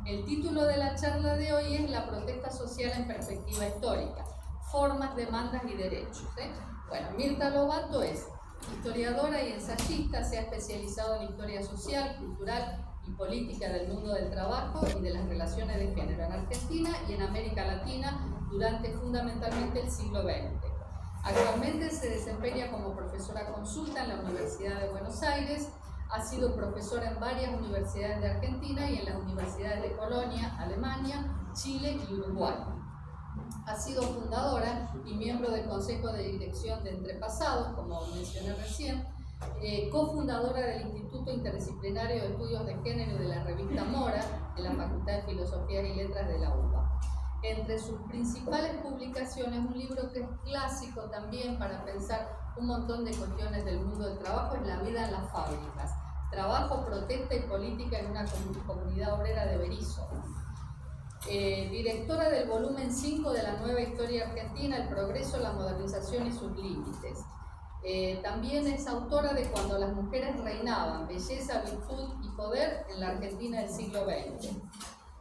El título de la charla de hoy es La protesta social en perspectiva histórica, formas, demandas y derechos. Bueno, Mirta Lobato es historiadora y ensayista, se ha especializado en historia social, cultural y política del mundo del trabajo y de las relaciones de género en Argentina y en América Latina durante fundamentalmente el siglo XX. Actualmente se desempeña como profesora consulta en la Universidad de Buenos Aires, ha sido profesora en varias universidades de Argentina y en las universidades de Colonia, Alemania, Chile y Uruguay. Ha sido fundadora y miembro del Consejo de Dirección de Entrepasados, como mencioné recién, cofundadora del Instituto Interdisciplinario de Estudios de Género y de la revista Mora, de la Facultad de Filosofía y Letras de la UBA. Entre sus principales publicaciones, un libro que es clásico también para pensar un montón de cuestiones del mundo del trabajo, es La vida en las fábricas, trabajo, protesta y política en una comunidad obrera de Berisso. Directora del volumen 5 de la Nueva Historia Argentina, El progreso, la modernización y sus límites. También es autora de Cuando las mujeres reinaban, belleza, virtud y poder en la Argentina del siglo XX.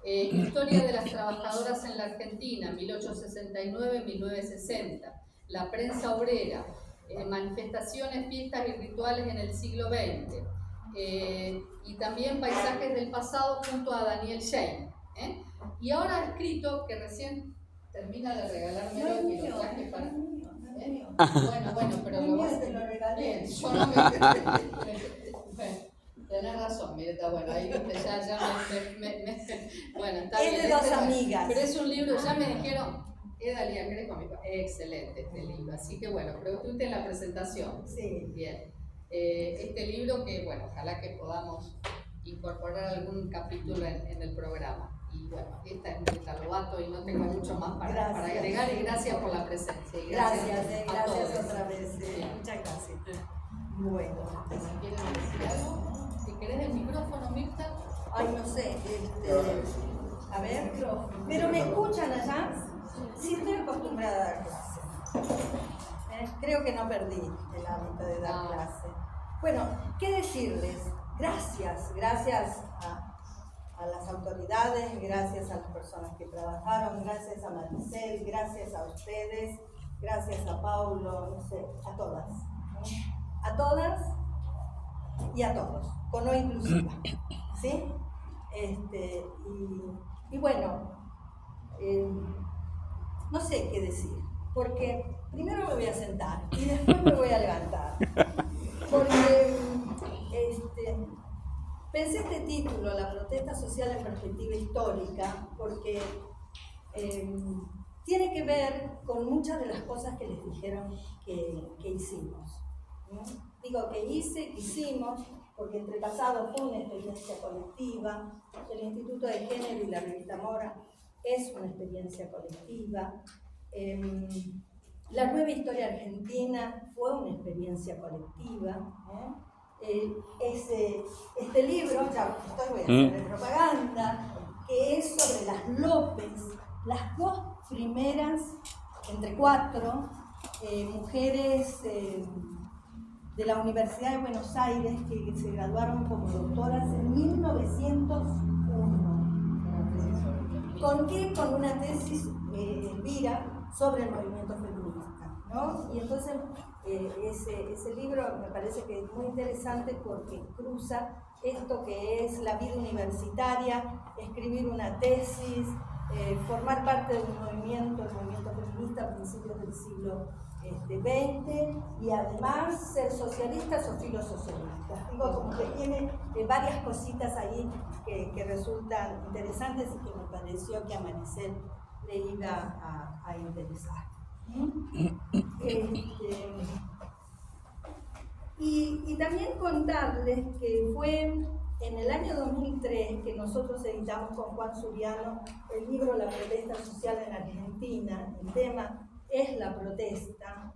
Historia de las trabajadoras en la Argentina, 1869-1960, La prensa obrera, manifestaciones, fiestas y rituales en el siglo XX, y también Paisajes del pasado junto a Daniel Schein. Y ahora ha escrito, que recién termina de regalármelo y lo traje para... Bueno, pero lo vas a... Bien, yo no me... Tenés razón, Mirta, bueno, ahí viste, ya bueno, está bien. Es de dos amigas. Pero es un libro, ya me dijeron, Dalía Greco, excelente este libro, así que bueno, pregunté en la presentación. Sí. Bien. Este libro que, bueno, ojalá que podamos incorporar algún capítulo en el programa. Y bueno, esta es Mirta Lobato y no tengo mucho más para agregar, y gracias por la presencia. Y gracias otra vez. Muchas gracias. Bueno. Si quieren decir algo. Si querés el micrófono, Mirta. Ay, no sé, a ver, pero ¿me escuchan allá? Sí, estoy acostumbrada a dar clase. Creo que no perdí el hábito de dar clase. Bueno, ¿qué decirles? Gracias a las autoridades, gracias a las personas que trabajaron, gracias a Maricel, gracias a ustedes, gracias a Paulo, no sé, a todas, ¿no? A todas y a todos, con O inclusiva, ¿sí? Y bueno, no sé qué decir, porque primero me voy a sentar y después me voy a levantar, porque pensé este título, La protesta social en perspectiva histórica, porque tiene que ver con muchas de las cosas que les dijeron que hicimos, ¿no? Digo que hicimos, porque Entrepasados fue una experiencia colectiva, el Instituto de Género y la revista Mora es una experiencia colectiva, la Nueva Historia Argentina fue una experiencia colectiva, este libro, ya voy a hacer propaganda, que es sobre las López, las dos primeras, entre cuatro, mujeres de la Universidad de Buenos Aires que se graduaron como doctoras en 1901. ¿Con qué? Con una tesis, Elvira, sobre el movimiento feminista, ¿no? Y entonces ese libro me parece que es muy interesante porque cruza esto que es la vida universitaria, escribir una tesis, formar parte de un movimiento, el movimiento feminista a principios del siglo XX, y además ser socialistas o filosocialistas. Digo, como que tiene varias cositas ahí que resultan interesantes y que me pareció que a Maricel le iba a interesar. Y también contarles que fue en el año 2003 que nosotros editamos con Juan Suriano el libro La protesta social en Argentina. El tema es la protesta,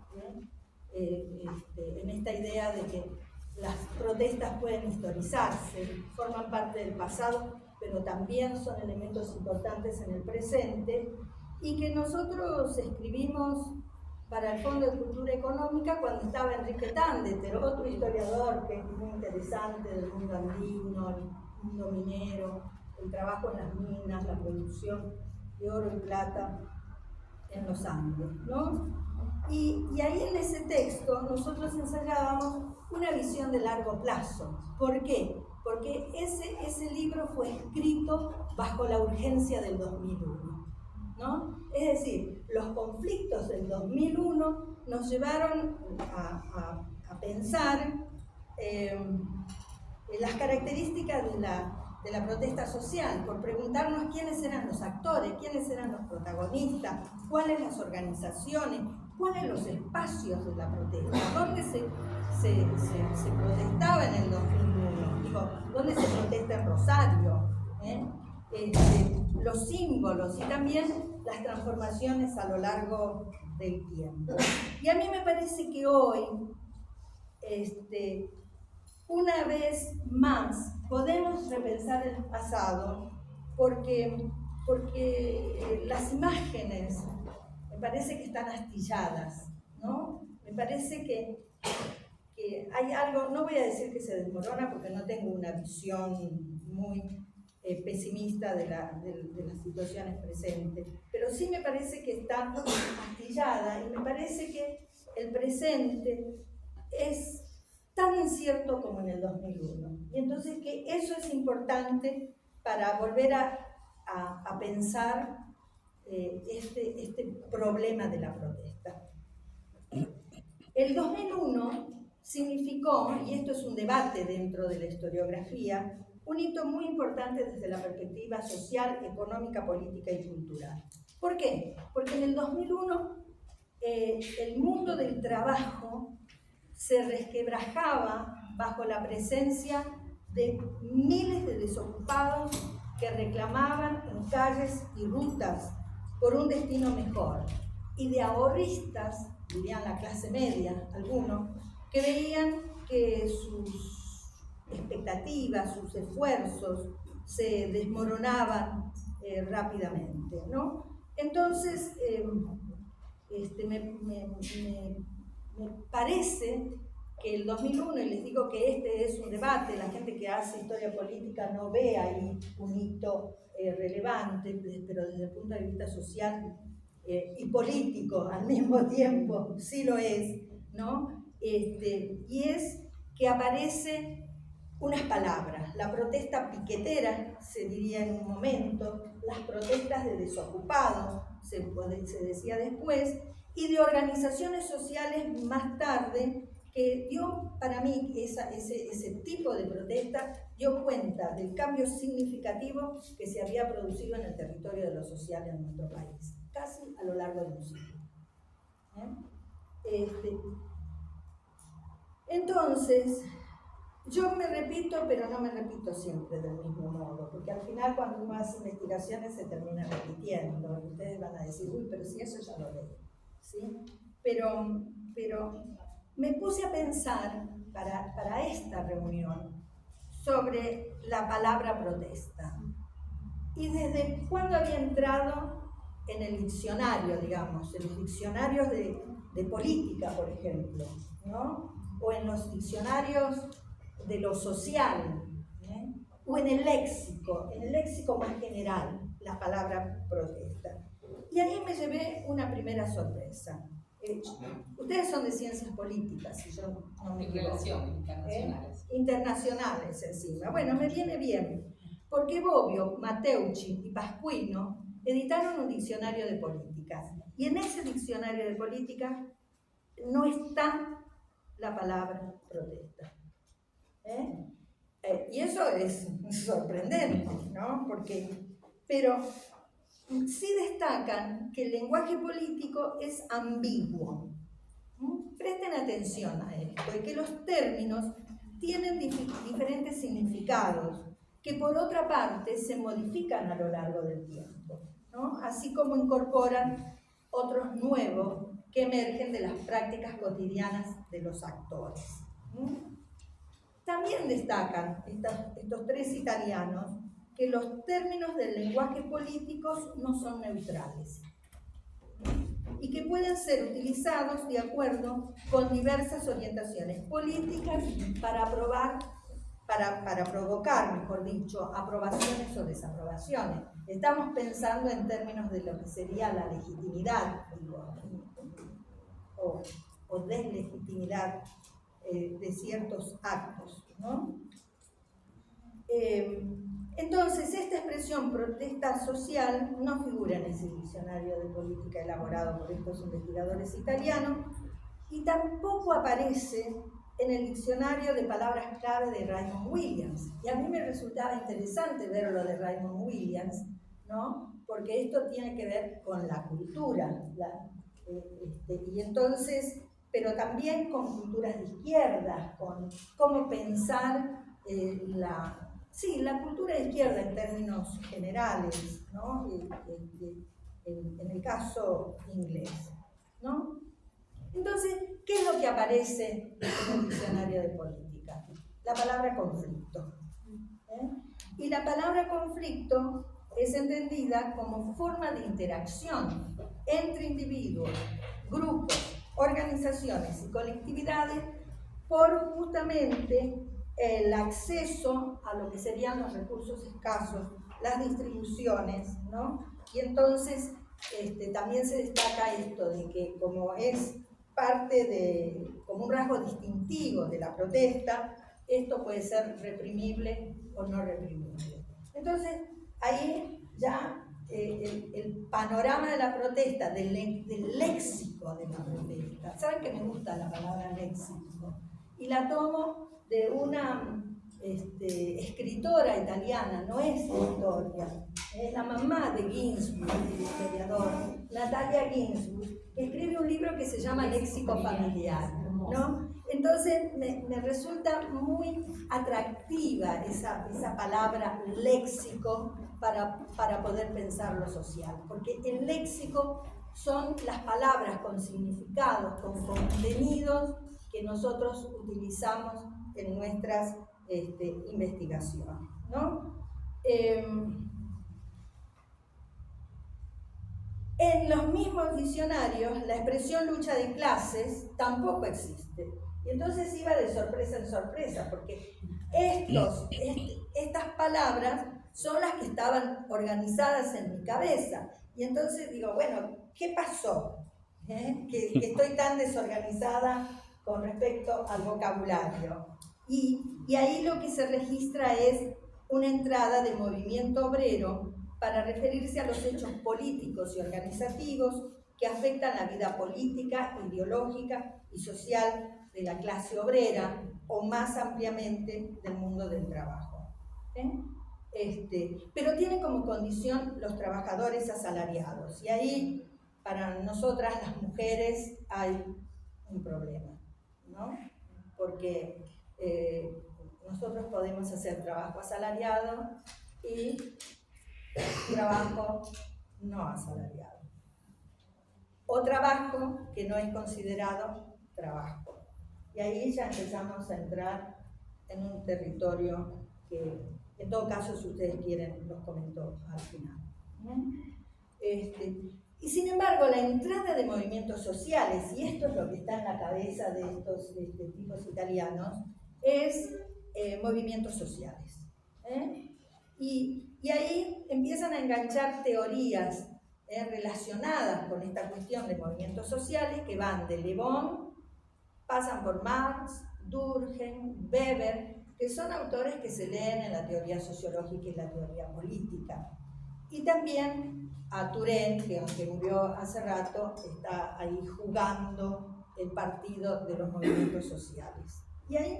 en esta idea de que las protestas pueden historizarse, forman parte del pasado, pero también son elementos importantes en el presente, y que nosotros escribimos para el Fondo de Cultura Económica cuando estaba Enrique Tandeter, otro historiador que es muy interesante del mundo andino, el mundo minero, el trabajo en las minas, la producción de oro y plata en los Andes, ¿no? Y ahí en ese texto nosotros ensayábamos una visión de largo plazo. ¿Por qué? Porque ese libro fue escrito bajo la urgencia del 2001, ¿no? Es decir, los conflictos del 2001 nos llevaron a pensar las características de la protesta social, por preguntarnos quiénes eran los actores, quiénes eran los protagonistas, cuáles las organizaciones, cuáles los espacios de la protesta, dónde se protestaba en el 2001, digo, dónde se protesta en Rosario, los símbolos y también las transformaciones a lo largo del tiempo. Y a mí me parece que hoy, una vez más, podemos repensar el pasado porque las imágenes me parece que están astilladas, ¿no? Me parece que hay algo, no voy a decir que se desmorona porque no tengo una visión muy pesimista de las situaciones presentes, pero sí me parece que está astillada y me parece que el presente es tan incierto como en el 2001. Y entonces que eso es importante para volver a pensar este problema de la protesta. El 2001 significó, y esto es un debate dentro de la historiografía, un hito muy importante desde la perspectiva social, económica, política y cultural. ¿Por qué? Porque en el 2001 el mundo del trabajo se resquebrajaba bajo la presencia de miles de desocupados que reclamaban en calles y rutas por un destino mejor, y de ahorristas, dirían la clase media, algunos, que veían que sus expectativas, sus esfuerzos se desmoronaban rápidamente, ¿no? Entonces, me parece que el 2001, y les digo que este es un debate, la gente que hace historia política no ve ahí un hito relevante, pero desde el punto de vista social y político al mismo tiempo sí lo es, ¿no? Y es que aparece unas palabras, la protesta piquetera, se diría en un momento, las protestas de desocupados, se decía después, y de organizaciones sociales más tarde, que dio para mí ese tipo de protesta, dio cuenta del cambio significativo que se había producido en el territorio de lo social en nuestro país, casi a lo largo de un siglo. Entonces, yo me repito, pero no me repito siempre del mismo modo, porque al final cuando uno hace investigaciones se termina repitiendo, y ustedes van a decir, uy, pero si eso ya lo leí, ¿sí? Pero me puse a pensar para esta reunión sobre la palabra protesta, y desde cuándo había entrado en el diccionario, digamos, en los diccionarios de política, por ejemplo, ¿no? O en los diccionarios de lo social, o en el léxico más general, la palabra protesta. Y ahí me llevé una primera sorpresa. Ustedes son de ciencias políticas, y yo no me equivoco. Relaciones internacionales. Internacionales encima. Bueno, me viene bien, porque Bobbio, Matteucci y Pasquino editaron un diccionario de política, y en ese diccionario de política no está la palabra protesta. Y eso es sorprendente, ¿no? Pero sí destacan que el lenguaje político es ambiguo. Presten atención a esto, y que los términos tienen diferentes significados, que por otra parte se modifican a lo largo del tiempo, ¿no? Así como incorporan otros nuevos que emergen de las prácticas cotidianas de los actores. También destacan estos tres italianos que los términos del lenguaje político no son neutrales y que pueden ser utilizados de acuerdo con diversas orientaciones políticas para para provocar, mejor dicho, aprobaciones o desaprobaciones. Estamos pensando en términos de lo que sería la legitimidad, digo, o deslegitimidad de ciertos actos, ¿no? Entonces, esta expresión protesta social no figura en ese diccionario de política elaborado por estos investigadores italianos y tampoco aparece en el diccionario de palabras clave de Raymond Williams. Y a mí me resultaba interesante ver lo de Raymond Williams, ¿no? Porque esto tiene que ver con la cultura, y entonces, pero también con culturas de izquierda, con cómo pensar la cultura de izquierda en términos generales, ¿no? En el caso inglés, ¿no? Entonces, ¿qué es lo que aparece en el diccionario de política? La palabra conflicto. Y la palabra conflicto es entendida como forma de interacción entre individuos, grupos, organizaciones y colectividades por justamente el acceso a lo que serían los recursos escasos, las distribuciones, ¿no? Y entonces también se destaca esto de que como es parte como un rasgo distintivo de la protesta, esto puede ser reprimible o no reprimible. Entonces, ahí ya el panorama de la protesta, del léxico de la protesta. ¿Saben que me gusta la palabra léxico? Y la tomo de una escritora italiana, no es historia, es la mamá de Ginsburg, el historiador, Natalia Ginsburg, que escribe un libro que se llama Léxico Familiar, ¿no? Entonces me resulta muy atractiva esa palabra léxico para poder pensar lo social, porque el léxico son las palabras con significados, con contenidos que nosotros utilizamos en nuestras investigaciones, ¿no? En los mismos diccionarios, la expresión lucha de clases tampoco existe. Y entonces iba de sorpresa en sorpresa, porque estas palabras son las que estaban organizadas en mi cabeza. Y entonces digo, bueno, ¿qué pasó? Que estoy tan desorganizada con respecto al vocabulario. Y ahí lo que se registra es una entrada de movimiento obrero para referirse a los hechos políticos y organizativos que afectan la vida política, ideológica y social de la clase obrera o más ampliamente del mundo del trabajo. Pero tienen como condición los trabajadores asalariados y ahí para nosotras las mujeres hay un problema, ¿no? Porque nosotros podemos hacer trabajo asalariado y trabajo no asalariado, o trabajo que no es considerado trabajo. Y ahí ya empezamos a entrar en un territorio que, en todo caso, si ustedes quieren, los comento al final. Y sin embargo, la entrada de movimientos sociales, y esto es lo que está en la cabeza de estos tipos italianos, es movimientos sociales. Y ahí empiezan a enganchar teorías relacionadas con esta cuestión de movimientos sociales que van de Le Bon, pasan por Marx, Durkheim, Weber, que son autores que se leen en la teoría sociológica y la teoría política. Y también a Turén, que aunque murió hace rato, está ahí jugando el partido de los movimientos sociales. Y ahí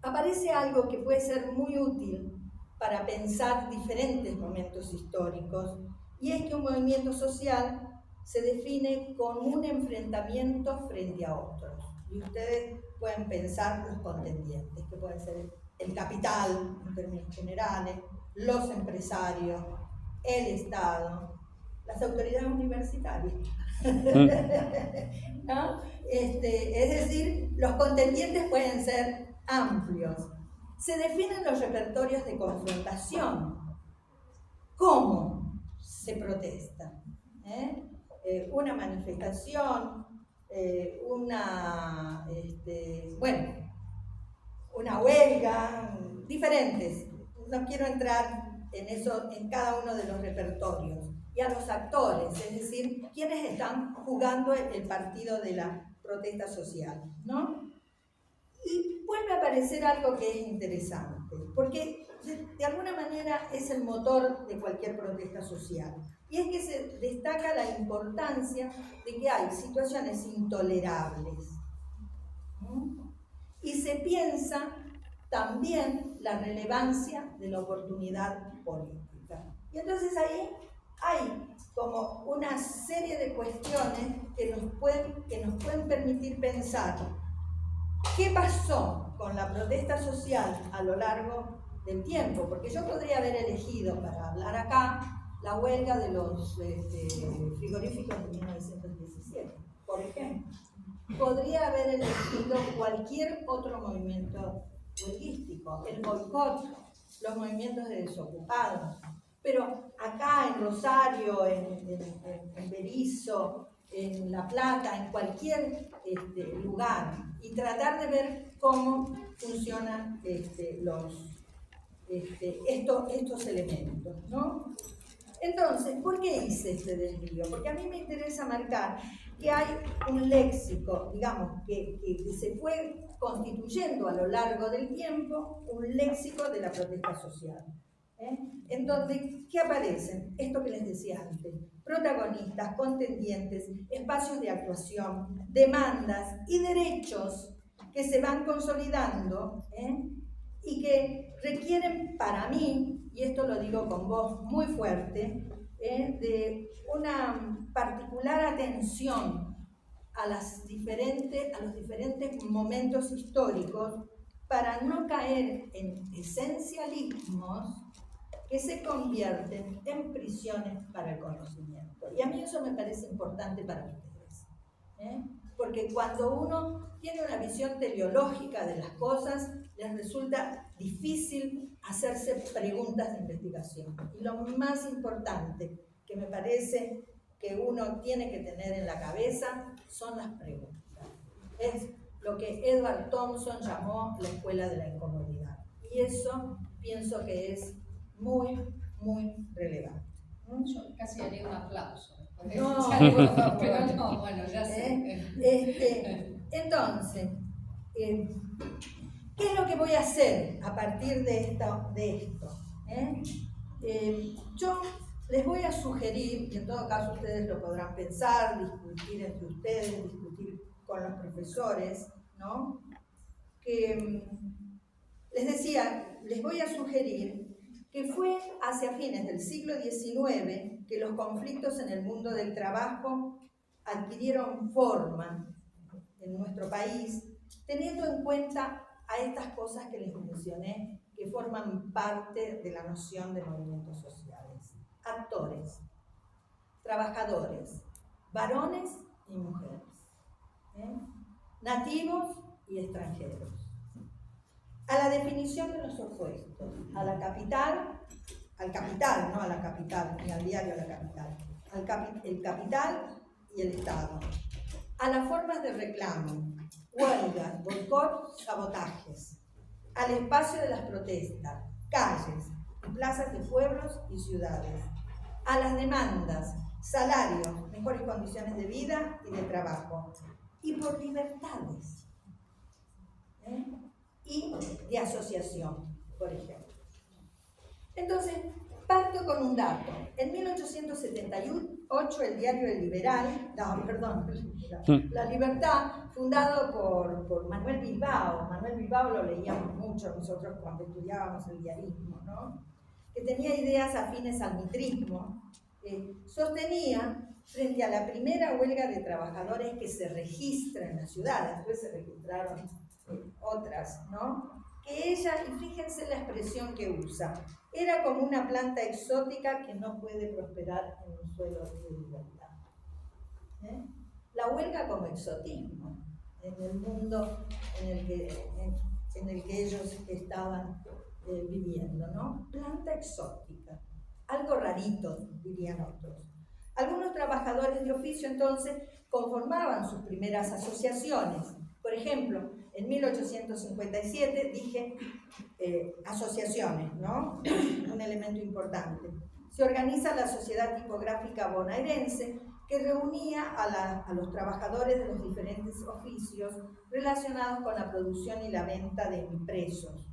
aparece algo que puede ser muy útil para pensar diferentes momentos históricos, y es que un movimiento social se define como un enfrentamiento frente a otros. Y ustedes pueden pensar los contendientes, que pueden ser el capital, en términos generales, los empresarios, el Estado, las autoridades universitarias. ¿No? Es decir, los contendientes pueden ser amplios. Se definen los repertorios de confrontación. ¿Cómo se protesta? Una manifestación, una una huelga, diferentes. No quiero entrar en eso, en cada uno de los repertorios. Y a los actores, es decir, quienes están jugando el partido de la protesta social, ¿no? Y vuelve a aparecer algo que es interesante, porque de alguna manera es el motor de cualquier protesta social. Y es que se destaca la importancia de que hay situaciones intolerables, ¿no? Y se piensa también la relevancia de la oportunidad política. Y entonces ahí hay como una serie de cuestiones que nos pueden permitir pensar qué pasó con la protesta social a lo largo del tiempo, porque yo podría haber elegido para hablar acá la huelga de los frigoríficos de 1917, por ejemplo. Podría haber elegido cualquier otro movimiento huelguístico, el boicot, los movimientos de desocupados. Pero acá en Rosario, en Berisso, en La Plata, en cualquier lugar, y tratar de ver cómo funcionan estos elementos, ¿no? Entonces, ¿por qué hice este desvío? Porque a mí me interesa marcar que hay un léxico, digamos, que se fue constituyendo a lo largo del tiempo, un léxico de la protesta social. En donde, ¿qué aparecen? Esto que les decía antes, protagonistas, contendientes, espacios de actuación, demandas y derechos que se van consolidando y que requieren para mí, y esto lo digo con voz muy fuerte, de una particular atención a los diferentes momentos históricos para no caer en esencialismos que se convierten en prisiones para el conocimiento. Y a mí eso me parece importante para ustedes. Porque cuando uno tiene una visión teleológica de las cosas, les resulta difícil hacerse preguntas de investigación. Y lo más importante que me parece que uno tiene que tener en la cabeza son las preguntas. Es lo que Edward Thompson llamó la escuela de la incomodidad. Y eso pienso que es muy, muy relevante. Yo casi haría un aplauso. No, pero no, bueno, ya sé. Entonces, ¿qué es lo que voy a hacer a partir de esto? Yo les voy a sugerir, y en todo caso ustedes lo podrán pensar, discutir entre ustedes, discutir con los profesores, ¿no? Que les decía, les voy a sugerir que fue hacia fines del siglo XIX que los conflictos en el mundo del trabajo adquirieron forma en nuestro país, teniendo en cuenta a estas cosas que les mencioné, que forman parte de la noción de movimientos sociales. Actores, trabajadores, varones y mujeres, nativos y extranjeros. A la definición de los opuestos, a la capital, al capital, no a la capital, ni al diario La Capital, el capital y el Estado. A las formas de reclamo, huelgas, boicot, sabotajes. Al espacio de las protestas, calles, plazas de pueblos y ciudades. A las demandas, salarios, mejores condiciones de vida y de trabajo. Y por libertades. Y de asociación, por ejemplo. Entonces, parto con un dato. En 1878, el diario La Libertad, fundado por Manuel Bilbao. Manuel Bilbao lo leíamos mucho nosotros cuando estudiábamos el diarismo, ¿no? Que tenía ideas afines al mitrismo, sostenía, frente a la primera huelga de trabajadores que se registra en la ciudad, después se registraron otras, ¿no? Que ella, y fíjense la expresión que usa, era como una planta exótica que no puede prosperar en un suelo de libertad. La huelga como exotismo en el mundo en el que ellos estaban viviendo, ¿no? Planta exótica, algo rarito, dirían otros. Algunos trabajadores de oficio entonces conformaban sus primeras asociaciones. Por ejemplo, en 1857, dije, asociaciones, ¿no? Un elemento importante. Se organiza la Sociedad Tipográfica Bonaerense, que reunía a los trabajadores de los diferentes oficios relacionados con la producción y la venta de impresos.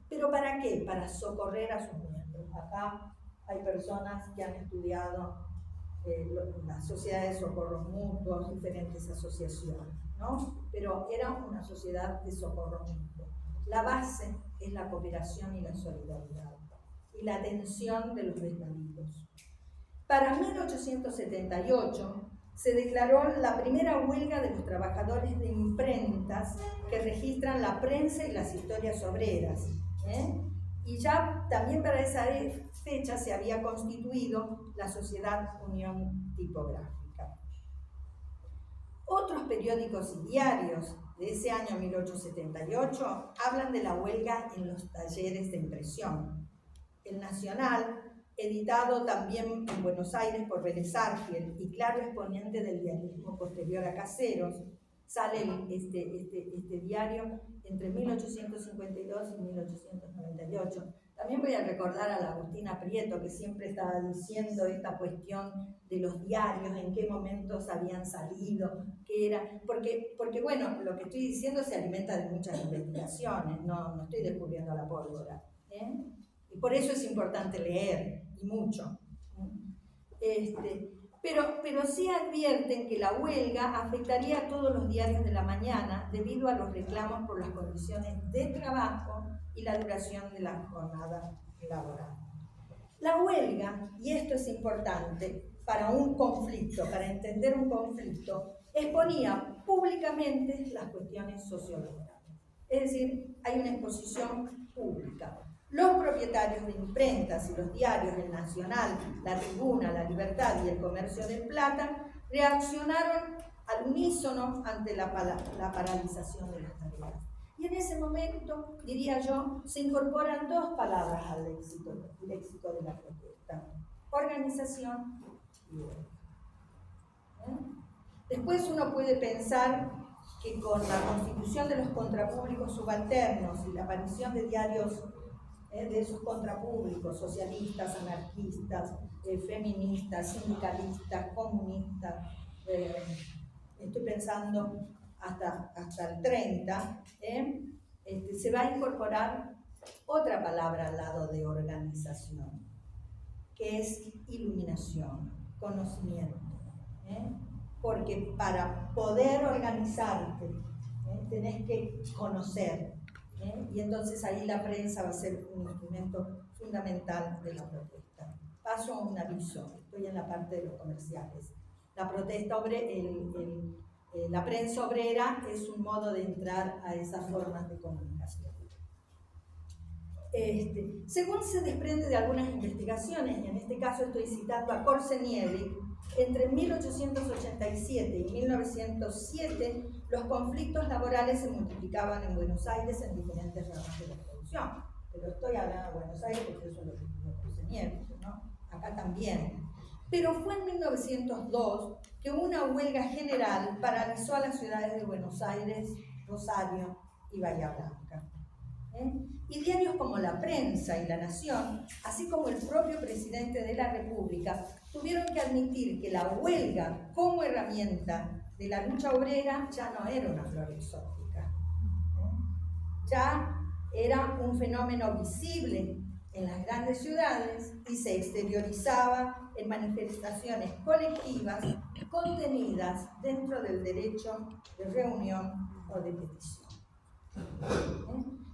¿Pero para qué? Para socorrer a sus miembros. Acá hay personas que han estudiado las sociedades de socorros mutuos, diferentes asociaciones, ¿no? Pero era una sociedad de socorro mutuo. La base es la cooperación y la solidaridad y la atención de los desvalidos. Para 1878 se declaró la primera huelga de los trabajadores de imprentas que registran la prensa y las historias obreras. Y ya también para esa fecha se había constituido la Sociedad Unión Tipográfica. Otros periódicos y diarios de ese año 1878 hablan de la huelga en los talleres de impresión. El Nacional, editado también en Buenos Aires por Vélez Arfiel y claro exponente del diarismo posterior a Caseros, sale este diario entre 1852 y 1898. También voy a recordar a la Agustina Prieto, que siempre estaba diciendo esta cuestión de los diarios, en qué momentos habían salido, qué era, porque bueno, lo que estoy diciendo se alimenta de muchas investigaciones, no estoy descubriendo la pólvora, y por eso es importante leer, y mucho. Pero sí advierten que la huelga afectaría a todos los diarios de la mañana debido a los reclamos por las condiciones de trabajo y la duración de la jornada laboral. La huelga, y esto es importante para un conflicto, para entender un conflicto, exponía públicamente las cuestiones sociolaborales. Es decir, hay una exposición pública. Los propietarios de imprentas y los diarios El Nacional, La Tribuna, La Libertad y El Comercio de Plata reaccionaron al unísono ante la paralización de las tareas. Y en ese momento, diría yo, se incorporan dos palabras al léxico de la protesta: organización y huelga. Después uno puede pensar que con la constitución de los contrapúblicos subalternos y la aparición de diarios de esos contrapúblicos, socialistas, anarquistas, feministas, sindicalistas, comunistas, estoy pensando hasta el 30, se va a incorporar otra palabra al lado de organización, que es iluminación, conocimiento. Porque para poder organizarte, tenés que conocer. Y entonces ahí la prensa va a ser un instrumento fundamental de la protesta. Paso a un aviso, estoy en la parte de los comerciales. La protesta la prensa obrera es un modo de entrar a esas formas de comunicación. Según se desprende de algunas investigaciones, y en este caso estoy citando a Korzeniewicz, entre 1887 y 1907 los conflictos laborales se multiplicaban en Buenos Aires en diferentes ramas de la producción. Pero estoy hablando de Buenos Aires porque eso es lo que dijo Korzeniewicz, ¿no? Acá también. Pero fue en 1902 que una huelga general paralizó a las ciudades de Buenos Aires, Rosario y Bahía Blanca. Y diarios como La Prensa y La Nación, así como el propio presidente de la República, tuvieron que admitir que la huelga como herramienta de la lucha obrera ya no era una flor exótica. Ya era un fenómeno visible en las grandes ciudades y se exteriorizaba en manifestaciones colectivas contenidas dentro del derecho de reunión o de petición.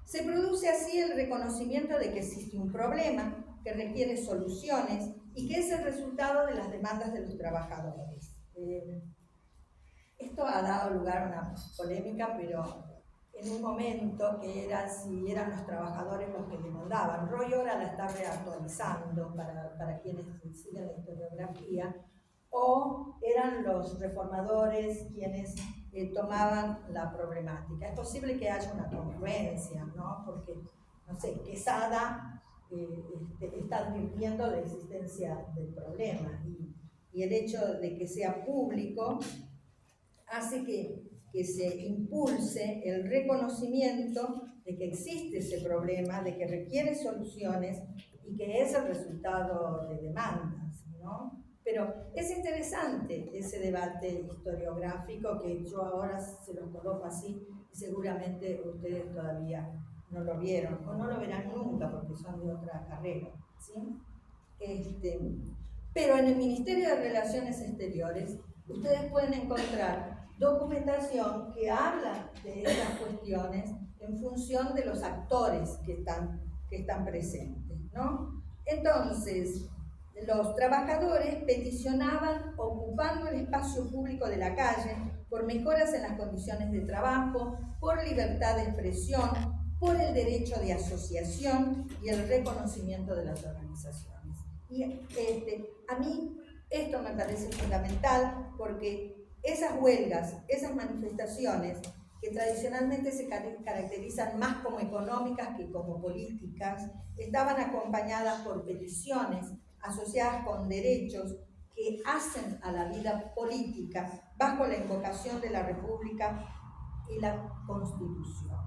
Se produce así el reconocimiento de que existe un problema que requiere soluciones y que es el resultado de las demandas de los trabajadores. Esto ha dado lugar a una polémica, pero en un momento que era si eran los trabajadores los que demandaban. Roy ahora la está reactualizando para quienes siguen la historiografía, o eran los reformadores quienes tomaban la problemática. Es posible que haya una congruencia, ¿no? Porque, no sé, Quesada está advirtiendo la existencia del problema y el hecho de que sea público hace que que se impulse el reconocimiento de que existe ese problema, de que requiere soluciones y que es el resultado de demandas, ¿no? Pero es interesante ese debate historiográfico que yo ahora se los coloco así y seguramente ustedes todavía no lo vieron o no lo verán nunca porque son de otra carrera, ¿sí? Pero en el Ministerio de Relaciones Exteriores ustedes pueden encontrar documentación que habla de estas cuestiones en función de los actores que están presentes, ¿no? Entonces, los trabajadores peticionaban ocupando el espacio público de la calle por mejoras en las condiciones de trabajo, por libertad de expresión, por el derecho de asociación y el reconocimiento de las organizaciones. Y a mí esto me parece fundamental porque esas huelgas, esas manifestaciones que tradicionalmente se caracterizan más como económicas que como políticas, estaban acompañadas por peticiones asociadas con derechos que hacen a la vida política bajo la invocación de la República y la Constitución.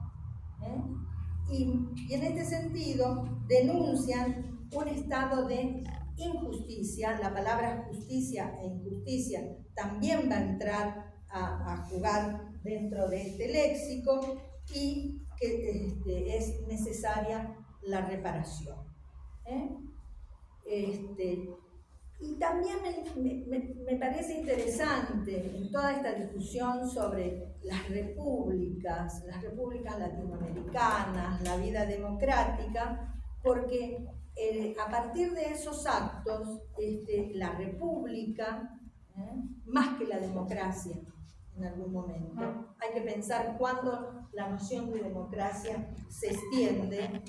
Y en este sentido denuncian un estado de injusticia. La palabra justicia e injusticia también va a entrar a jugar dentro de este léxico y que es necesaria la reparación. Y también me parece interesante en toda esta discusión sobre las repúblicas latinoamericanas, la vida democrática, porque a partir de esos actos, la república, más que la democracia en algún momento, hay que pensar cuándo la noción de democracia se extiende,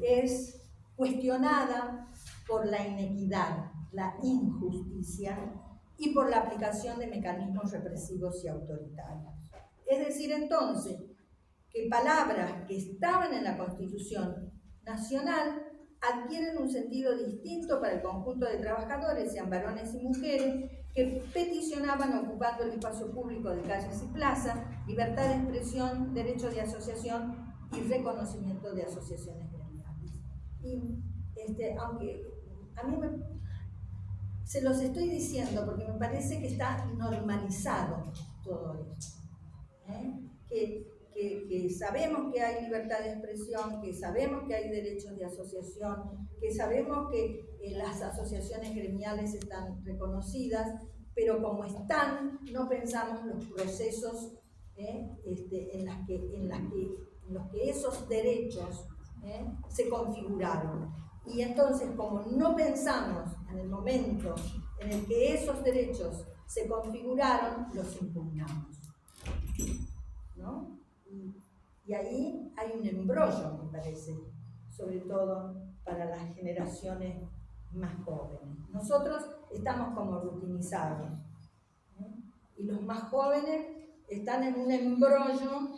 es cuestionada por la inequidad, la injusticia y por la aplicación de mecanismos represivos y autoritarios. Es decir, entonces, que palabras que estaban en la Constitución Nacional adquieren un sentido distinto para el conjunto de trabajadores, sean varones y mujeres, que peticionaban ocupando el espacio público de calles y plazas, libertad de expresión, derecho de asociación y reconocimiento de asociaciones gremiales. Y aunque a mí se los estoy diciendo porque me parece que está normalizado todo esto, que sabemos que hay libertad de expresión, que sabemos que hay derechos de asociación, que sabemos que las asociaciones gremiales están reconocidas, pero como están, no pensamos los procesos en los que esos derechos se configuraron. Y entonces, como no pensamos en el momento en el que esos derechos se configuraron, los impugnamos, ¿no? Y ahí hay un embrollo, me parece, sobre todo para las generaciones más jóvenes. Nosotros estamos como rutinizados, y los más jóvenes están en un embrollo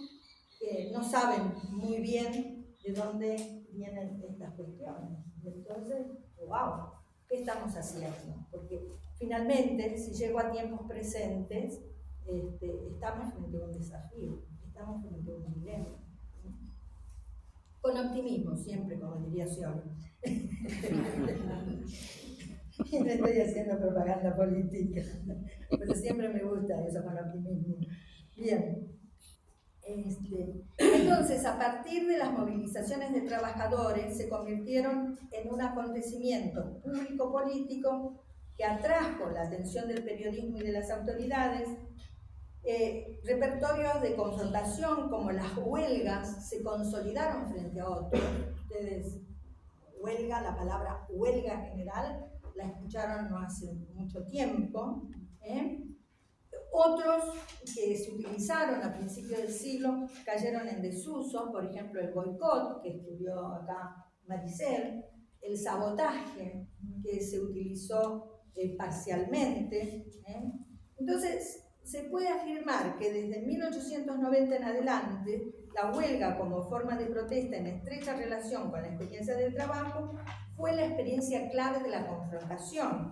que no saben muy bien de dónde vienen estas cuestiones. Y entonces, wow, ¿qué estamos haciendo? Porque finalmente, si llego a tiempos presentes, estamos frente a un desafío, estamos frente a un dilema. Con optimismo, siempre, como diría Scioli. Y no estoy haciendo propaganda política, pero siempre me gusta eso, con optimismo. Bien. Entonces, a partir de las movilizaciones de trabajadores, se convirtieron en un acontecimiento público-político que atrajo la atención del periodismo y de las autoridades. Repertorios de confrontación como las huelgas se consolidaron frente a otros. Ustedes, huelga, la palabra huelga general, la escucharon no hace mucho tiempo. Otros que se utilizaron a principios del siglo cayeron en desuso, por ejemplo el boicot, que estudió acá Maricel, el sabotaje, que se utilizó parcialmente. Entonces, se puede afirmar que desde 1890 en adelante, la huelga como forma de protesta en estrecha relación con la experiencia del trabajo fue la experiencia clave de la confrontación,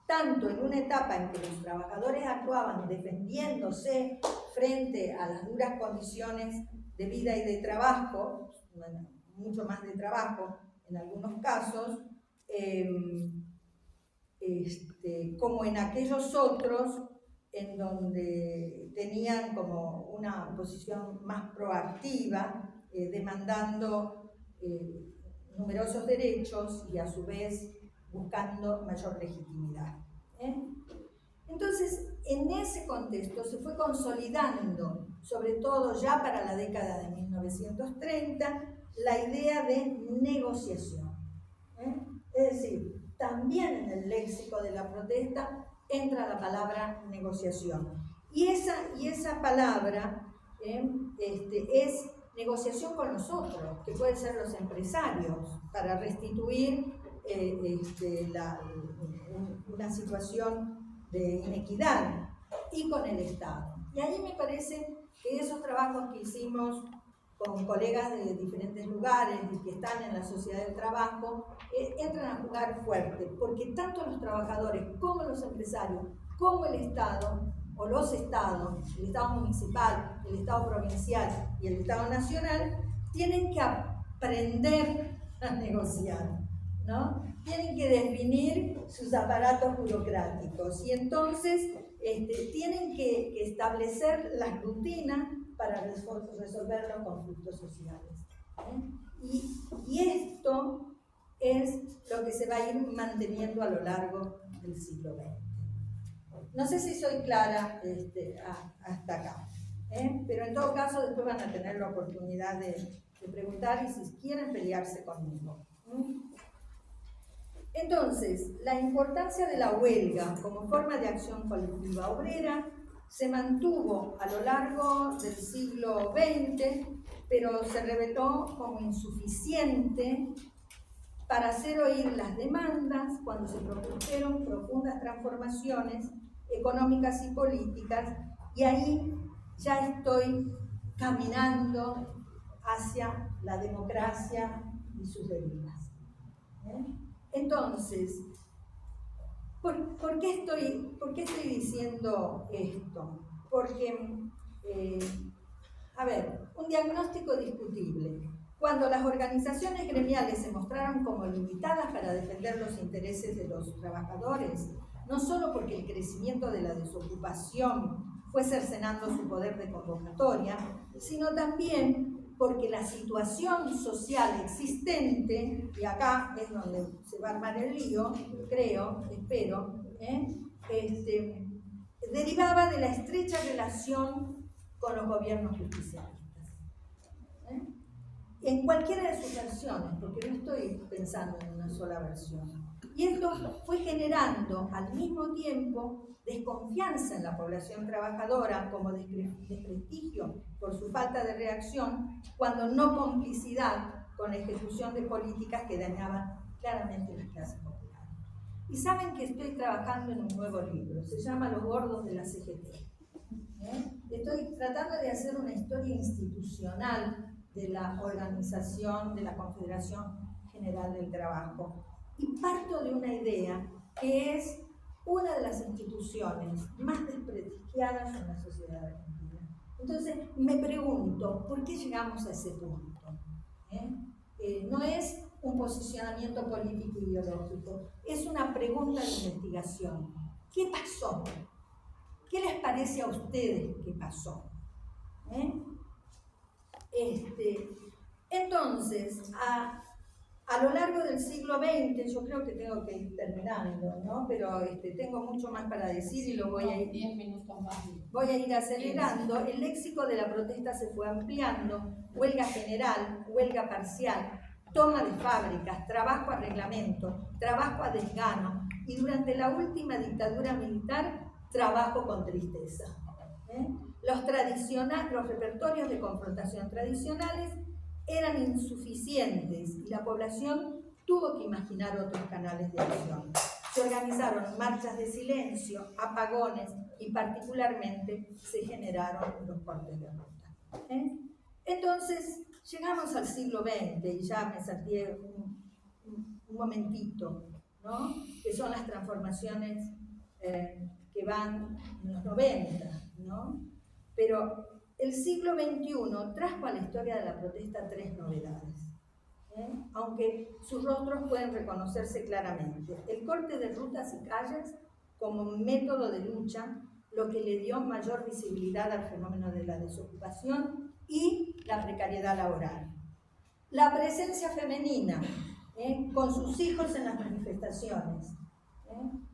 tanto en una etapa en que los trabajadores actuaban defendiéndose frente a las duras condiciones de vida y de trabajo, bueno, mucho más de trabajo en algunos casos, como en aquellos otros en donde tenían como una posición más proactiva, demandando numerosos derechos y a su vez buscando mayor legitimidad. Entonces, en ese contexto se fue consolidando, sobre todo ya para la década de 1930, la idea de negociación. Es decir, también en el léxico de la protesta entra la palabra negociación. Y esa palabra es negociación con los otros, que pueden ser los empresarios, para restituir una situación de inequidad, y con el Estado. Y ahí me parece que esos trabajos que hicimos con colegas de diferentes lugares y que están en la sociedad del trabajo, entran a jugar fuerte, porque tanto los trabajadores como los empresarios, como el Estado, o los estados, el Estado municipal, el Estado provincial y el Estado nacional, tienen que aprender a negociar, ¿no? Tienen que definir sus aparatos burocráticos y entonces tienen que establecer las rutinas para resolver los conflictos sociales. Y esto es lo que se va a ir manteniendo a lo largo del siglo XX. No sé si soy clara hasta acá, pero en todo caso después van a tener la oportunidad de preguntar y si quieren pelearse conmigo. Entonces, la importancia de la huelga como forma de acción colectiva obrera se mantuvo a lo largo del siglo XX, pero se reveló como insuficiente para hacer oír las demandas cuando se propusieron profundas transformaciones económicas y políticas, y ahí ya estoy caminando hacia la democracia y sus derivas. Entonces, ¿por qué estoy diciendo esto? Porque, a ver, un diagnóstico discutible. Cuando las organizaciones gremiales se mostraron como limitadas para defender los intereses de los trabajadores, no solo porque el crecimiento de la desocupación fue cercenando su poder de convocatoria, sino también porque la situación social existente, y acá es donde se va a armar el lío, espero, derivaba de la estrecha relación con los gobiernos justicialistas. En cualquiera de sus versiones, porque no estoy pensando en una sola versión. Y esto fue generando al mismo tiempo desconfianza en la población trabajadora como desprestigio por su falta de reacción, cuando no complicidad con la ejecución de políticas que dañaban claramente las clases populares. Y saben que estoy trabajando en un nuevo libro, se llama Los gordos de la CGT. Estoy tratando de hacer una historia institucional de la organización de la Confederación General del Trabajo. Y parto de una idea que es una de las instituciones más desprestigiadas en la sociedad argentina. Entonces me pregunto, ¿por qué llegamos a ese punto? No es un posicionamiento político ideológico, es una pregunta de investigación. ¿Qué pasó? ¿Qué les parece a ustedes que pasó? Entonces, a lo largo del siglo XX, yo creo que tengo que ir terminando, ¿no? Pero tengo mucho más para decir y lo voy a ir, 10 minutos más. Voy a ir acelerando. El léxico de la protesta se fue ampliando: huelga general, huelga parcial, toma de fábricas, trabajo a reglamento, trabajo a desgano, y durante la última dictadura militar, trabajo con tristeza. Los repertorios de confrontación tradicionales eran insuficientes y la población tuvo que imaginar otros canales de acción. Se organizaron marchas de silencio, apagones y particularmente se generaron los cortes de ruta. Entonces, llegamos al siglo XX y ya me salté un momentito, ¿no? Que son las transformaciones que van en los 90, ¿no? Pero el siglo XXI trajo a la historia de la protesta 3 novedades, aunque sus rostros pueden reconocerse claramente. El corte de rutas y calles como método de lucha, lo que le dio mayor visibilidad al fenómeno de la desocupación y la precariedad laboral. La presencia femenina, con sus hijos en las manifestaciones,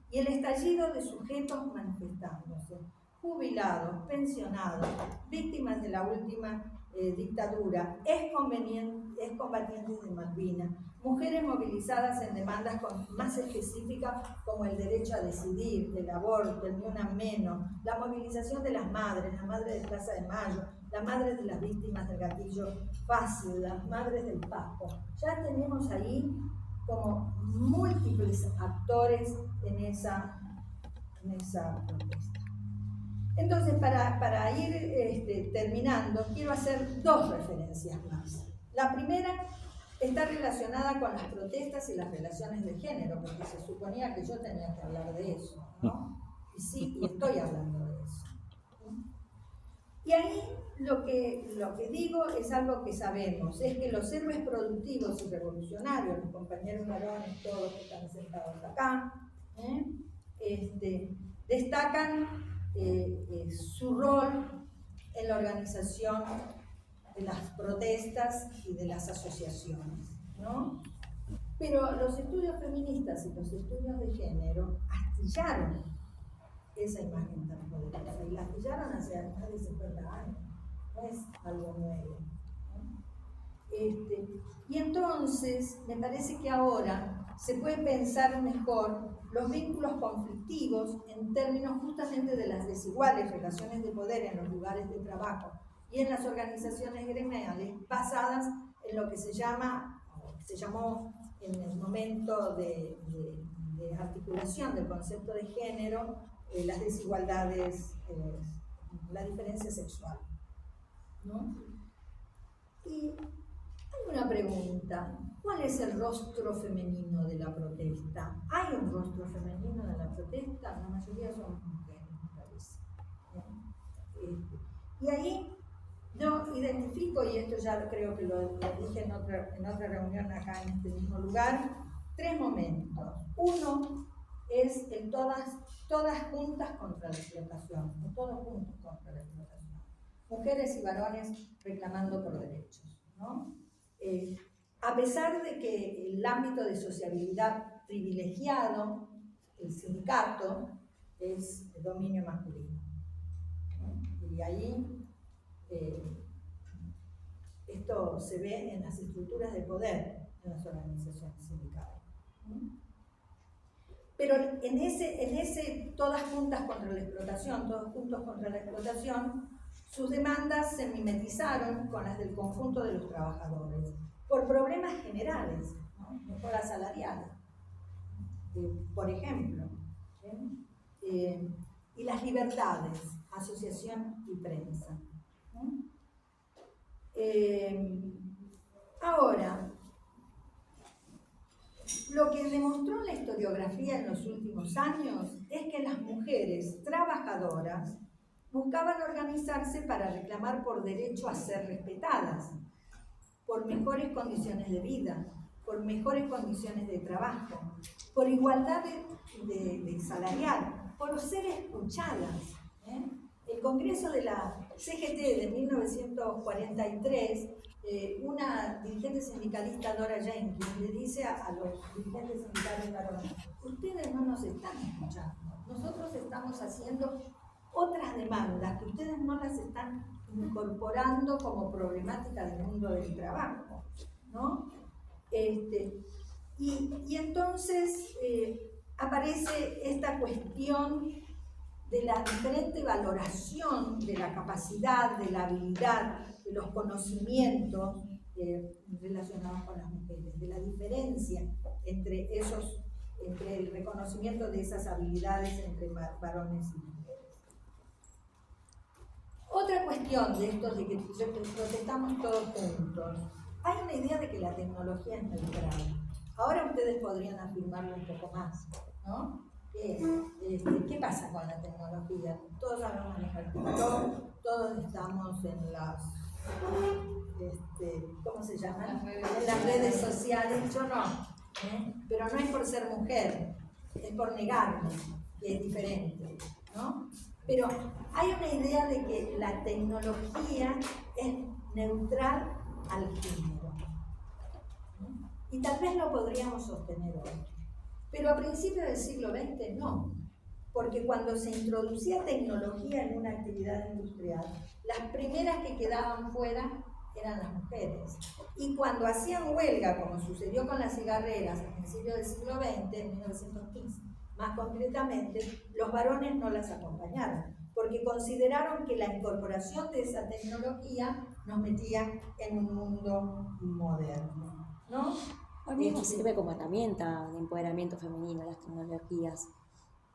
y el estallido de sujetos manifestándose, jubilados, pensionados, víctimas de la última dictadura, excombatientes de Malvinas, mujeres movilizadas en demandas más específicas como el derecho a decidir, el aborto, el ni una menos, la movilización de las madres de Plaza de Mayo, las madres de las víctimas del gatillo fácil, las madres del Paco. Ya tenemos ahí como múltiples actores en esa protesta. Entonces, para ir terminando, quiero hacer 2 referencias más. La primera está relacionada con las protestas y las relaciones de género, porque se suponía que yo tenía que hablar de eso, ¿no? Y sí, y estoy hablando de eso. Y ahí lo que digo es algo que sabemos, es que los héroes productivos y revolucionarios, los compañeros varones, todos que están sentados acá, destacan su rol en la organización de las protestas y de las asociaciones, ¿no? Pero los estudios feministas y los estudios de género astillaron esa imagen tan poderosa, y la astillaron hace más de 50 años, no es algo nuevo, ¿no? Y entonces me parece que ahora se puede pensar mejor los vínculos conflictivos en términos justamente de las desiguales relaciones de poder en los lugares de trabajo y en las organizaciones gremiales basadas en lo que se llamó en el momento de articulación del concepto de género, las desigualdades, la diferencia sexual, ¿no? Y hay una pregunta: ¿cuál es el rostro femenino de la protesta? ¿Hay un rostro femenino de la protesta? La mayoría son mujeres, me parece. Y ahí yo identifico, y esto ya creo que lo dije en otra reunión acá en este mismo lugar, 3 momentos. Uno es el todas juntas contra la explotación, o todos juntos contra la explotación. Mujeres y varones reclamando por derechos, ¿no? A pesar de que el ámbito de sociabilidad privilegiado, el sindicato, es el dominio masculino, ¿no? Y ahí esto se ve en las estructuras de poder en las organizaciones sindicales, ¿no? Pero en ese todas juntas contra la explotación, todos juntos contra la explotación, sus demandas se mimetizaron con las del conjunto de los trabajadores, por problemas generales, ¿no? Mejoras salariales, por ejemplo, y las libertades, asociación y prensa, ¿no? Ahora, lo que demostró la historiografía en los últimos años es que las mujeres trabajadoras buscaban organizarse para reclamar por derecho a ser respetadas, por mejores condiciones de vida, por mejores condiciones de trabajo, por igualdad de salarial, por ser escuchadas. El Congreso de la CGT de 1943, una dirigente sindicalista, Dora Jenkins, le dice a los dirigentes sindicales varones: ustedes no nos están escuchando, nosotros estamos haciendo otras demandas que ustedes no las están incorporando como problemática del mundo del trabajo, ¿no? Y entonces aparece esta cuestión de la diferente valoración de la capacidad, de la habilidad, de los conocimientos relacionados con las mujeres, de la diferencia entre el reconocimiento de esas habilidades entre varones y mujeres. Otra cuestión de estos de que protestamos todos juntos: hay una idea de que la tecnología es neutral. Ahora ustedes podrían afirmarlo un poco más, ¿no? ¿qué pasa con la tecnología? Todos sabemos manejar TikTok, todos estamos en las, ¿cómo se llaman? En las redes sociales. Yo no, pero no es por ser mujer, es por negarme, que es diferente, ¿no? Pero hay una idea de que la tecnología es neutral al género, ¿no? Y tal vez lo podríamos sostener hoy. Pero a principios del siglo XX no, porque cuando se introducía tecnología en una actividad industrial, las primeras que quedaban fuera eran las mujeres. Y cuando hacían huelga, como sucedió con las cigarreras a principios del siglo XX, en 1915, más concretamente, los varones no las acompañaron, porque consideraron que la incorporación de esa tecnología nos metía en un mundo moderno, ¿no? Hoy mismo sirve como herramienta de empoderamiento femenino las tecnologías,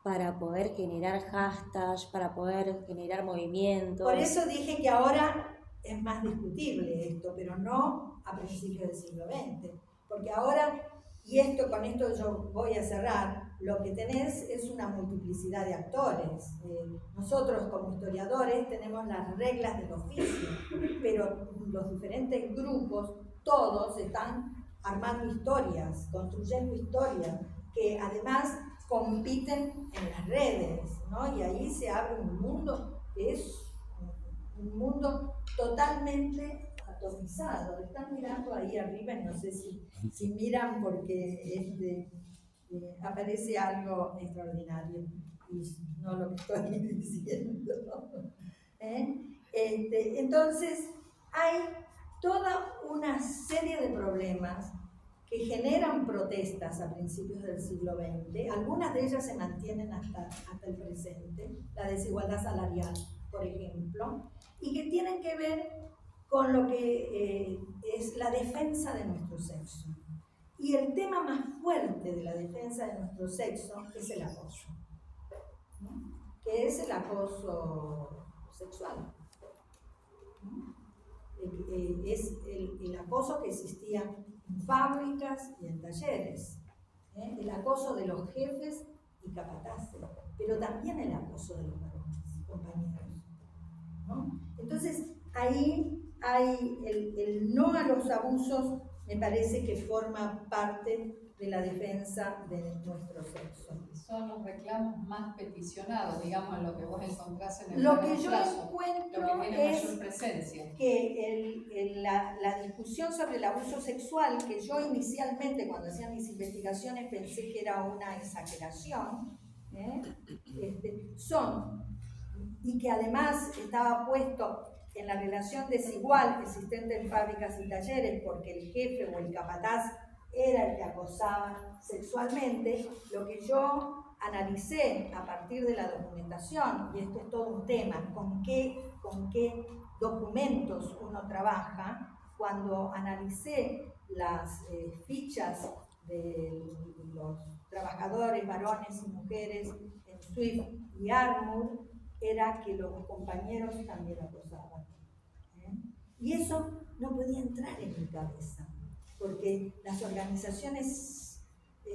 para poder generar hashtags, para poder generar movimientos. Por eso dije que ahora es más discutible esto, pero no a principios del siglo XX, porque ahora, y con esto yo voy a cerrar, lo que tenés es una multiplicidad de actores. Nosotros como historiadores tenemos las reglas del oficio, pero los diferentes grupos, todos están armando historias, construyendo historias, que además compiten en las redes, ¿no? Y ahí se abre un mundo que es un mundo totalmente atomizado. Están mirando ahí arriba y no sé si miran porque aparece algo extraordinario y no lo que estoy diciendo. Entonces hay toda una serie de problemas que generan protestas a principios del siglo XX. Algunas de ellas se mantienen hasta el presente, la desigualdad salarial, por ejemplo, y que tienen que ver con lo que es la defensa de nuestro sexo. Y el tema más fuerte de la defensa de nuestro sexo es el acoso, ¿no? Que es el acoso sexual, ¿no? Es el acoso que existía en fábricas y en talleres, el acoso de los jefes y capataces, pero también el acoso de los varones, compañeros, ¿no? Entonces, ahí hay el no a los abusos, me parece que forma parte de la defensa de nuestro sexo. Son los reclamos más peticionados, digamos, en lo que vos encontrás en el lo que yo plazo, encuentro lo que tiene es mayor presencia. Que la discusión sobre el abuso sexual, que yo inicialmente cuando hacía mis investigaciones pensé que era una exageración, y que además estaba puesto en la relación desigual existente en fábricas y talleres, porque el jefe o el capataz era el que acosaba sexualmente. Lo que yo analicé a partir de la documentación, y esto es todo un tema, con qué documentos uno trabaja, cuando analicé las fichas de los trabajadores, varones y mujeres en Swift y Armour, era que los compañeros también acosaban. Y eso no podía entrar en mi cabeza, porque las organizaciones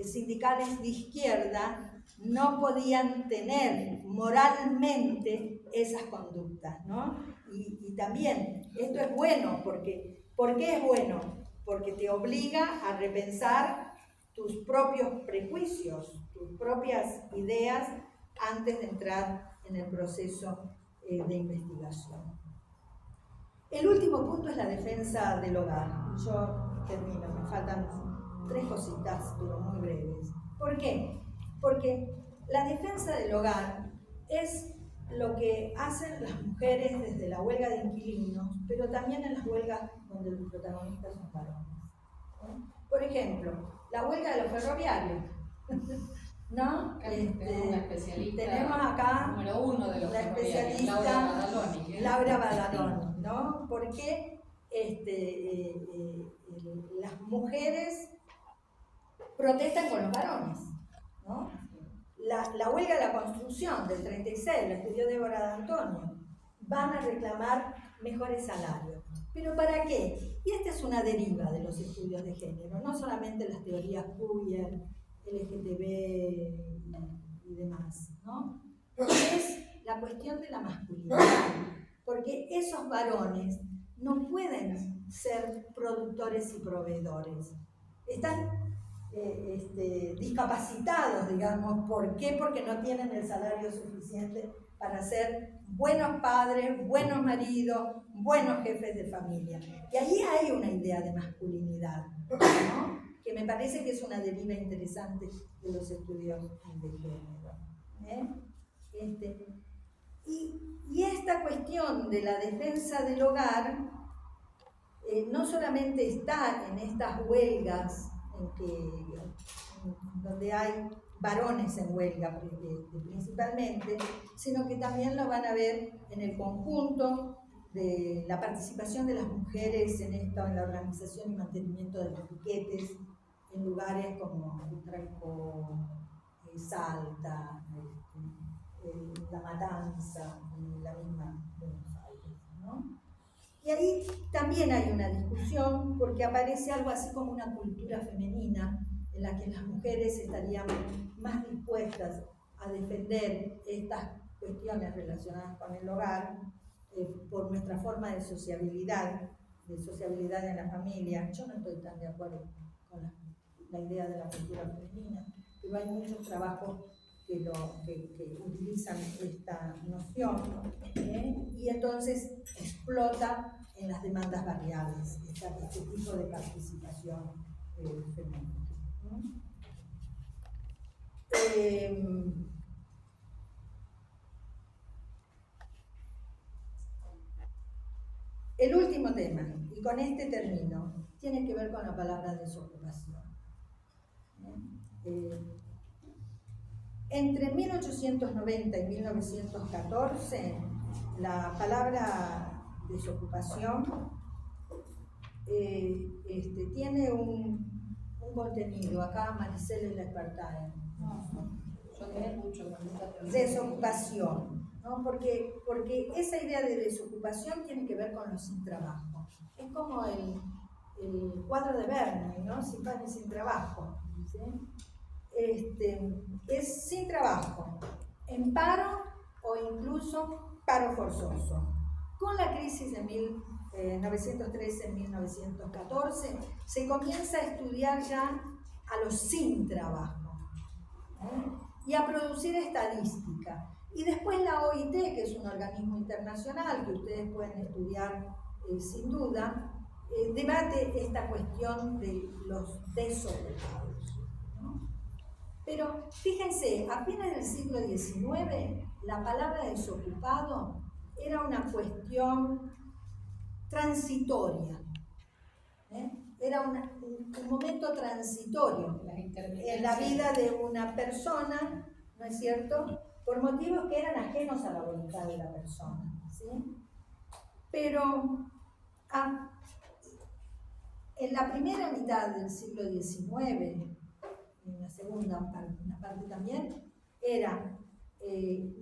sindicales de izquierda no podían tener moralmente esas conductas, ¿no? Y también, esto es bueno, porque ¿por qué es bueno? Porque te obliga a repensar tus propios prejuicios, tus propias ideas antes de entrar en el proceso de investigación. El último punto es la defensa del hogar. Yo termino, me faltan 3 cositas, pero muy breves. ¿Por qué? Porque la defensa del hogar es lo que hacen las mujeres desde la huelga de inquilinos, pero también en las huelgas donde los protagonistas son varones, ¿no? Por ejemplo, la huelga de los ferroviarios, ¿no? Tenemos acá número 1 de los la especialista Laura Badaloni, ¿no? Porque las mujeres protestan con los varones, ¿no? La huelga de la construcción del 36, la estudió Débora D'Antonio, van a reclamar mejores salarios. ¿Pero para qué? Y esta es una deriva de los estudios de género, no solamente las teorías queer, LGTB y demás, ¿no? cuestión de la masculinidad, porque esos varones no pueden ser productores y proveedores. Están discapacitados, digamos. ¿Por qué? Porque no tienen el salario suficiente para ser buenos padres, buenos maridos, buenos jefes de familia. Y ahí hay una idea de masculinidad, ¿no? Que me parece que es una deriva interesante de los estudios de género. Y esta cuestión de la defensa del hogar no solamente está en estas huelgas donde hay varones en huelga principalmente, sino que también lo van a ver en el conjunto de la participación de las mujeres en la organización y mantenimiento de los piquetes en lugares como Utralcó, Salta, La Matanza, la misma Buenos Aires, ¿no? Y ahí también hay una discusión, porque aparece algo así como una cultura femenina en la que las mujeres estarían más dispuestas a defender estas cuestiones relacionadas con el hogar por nuestra forma de sociabilidad en la familia. Yo no estoy tan de acuerdo con la idea de la cultura femenina, pero hay muchos trabajos que utilizan esta noción, y entonces explota en las demandas variables este tipo de participación femenina. El último tema, y con este termino, tiene que ver con la palabra desocupación. Entre 1890 y 1914, la palabra desocupación tiene un contenido. Acá Maricel es la experta en desocupación, ¿no? Porque esa idea de desocupación tiene que ver con los sin trabajo. Es como el cuadro de Verne, ¿no? Sin pan y sin trabajo, ¿sí? Es sin trabajo, en paro o incluso paro forzoso. Con la crisis de 1913-1914 se comienza a estudiar ya a los sin trabajo, y a producir estadística. Y después la OIT, que es un organismo internacional que ustedes pueden estudiar sin duda, debate esta cuestión de los desocupados, ¿no? Pero fíjense, a fines del siglo XIX, la palabra desocupado era una cuestión transitoria, era un momento transitorio en la vida de una persona, ¿no es cierto?, por motivos que eran ajenos a la voluntad de la persona, ¿sí? Pero en la primera mitad del siglo XIX, en la segunda una parte también, era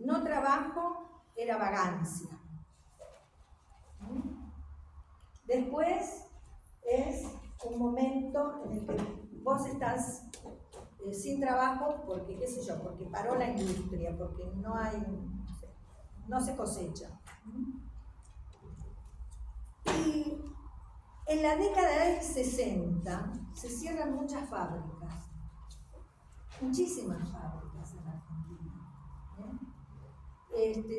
no trabajo, era vagancia. Después es un momento en el que vos estás sin trabajo porque, qué sé yo, porque paró la industria, porque no se cosecha. Y en la década del 60 se cierran muchas fábricas, muchísimas fábricas en Argentina.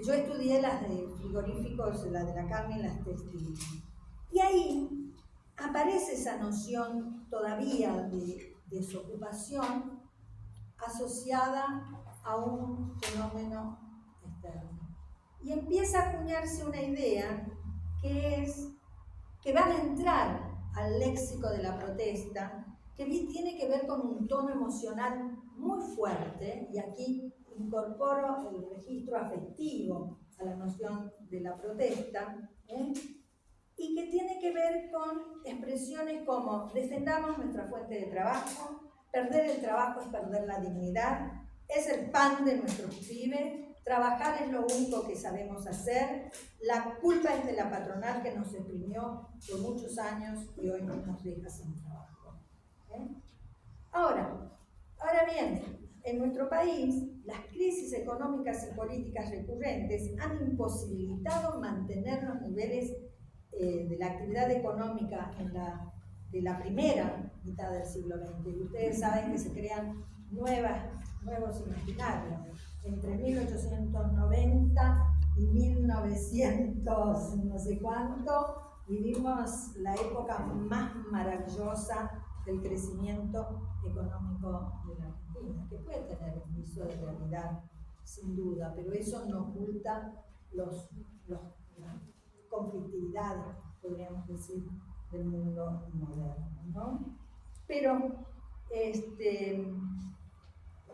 Yo estudié las de frigoríficos, la de la carne y las textiles. Y ahí aparece esa noción todavía de desocupación asociada a un fenómeno externo. Y empieza a acuñarse una idea que va a entrar al léxico de la protesta, que tiene que ver con un tono emocional muy fuerte, y aquí incorporo el registro afectivo a la noción de la protesta, y que tiene que ver con expresiones como defendamos nuestra fuente de trabajo, perder el trabajo es perder la dignidad, es el pan de nuestros pibes, trabajar es lo único que sabemos hacer, la culpa es de la patronal que nos oprimió por muchos años y hoy nos deja sin trabajo. Ahora bien, en nuestro país, las crisis económicas y políticas recurrentes han imposibilitado mantener los niveles de la actividad económica de la primera mitad del siglo XX. Y ustedes saben que se crean nuevos imaginarios. Entre 1890 y 1900 no sé cuánto, vivimos la época más maravillosa del crecimiento económico de la Argentina, que puede tener un viso de realidad, sin duda, pero eso no oculta las conflictividades, podríamos decir, del mundo moderno, ¿no? Pero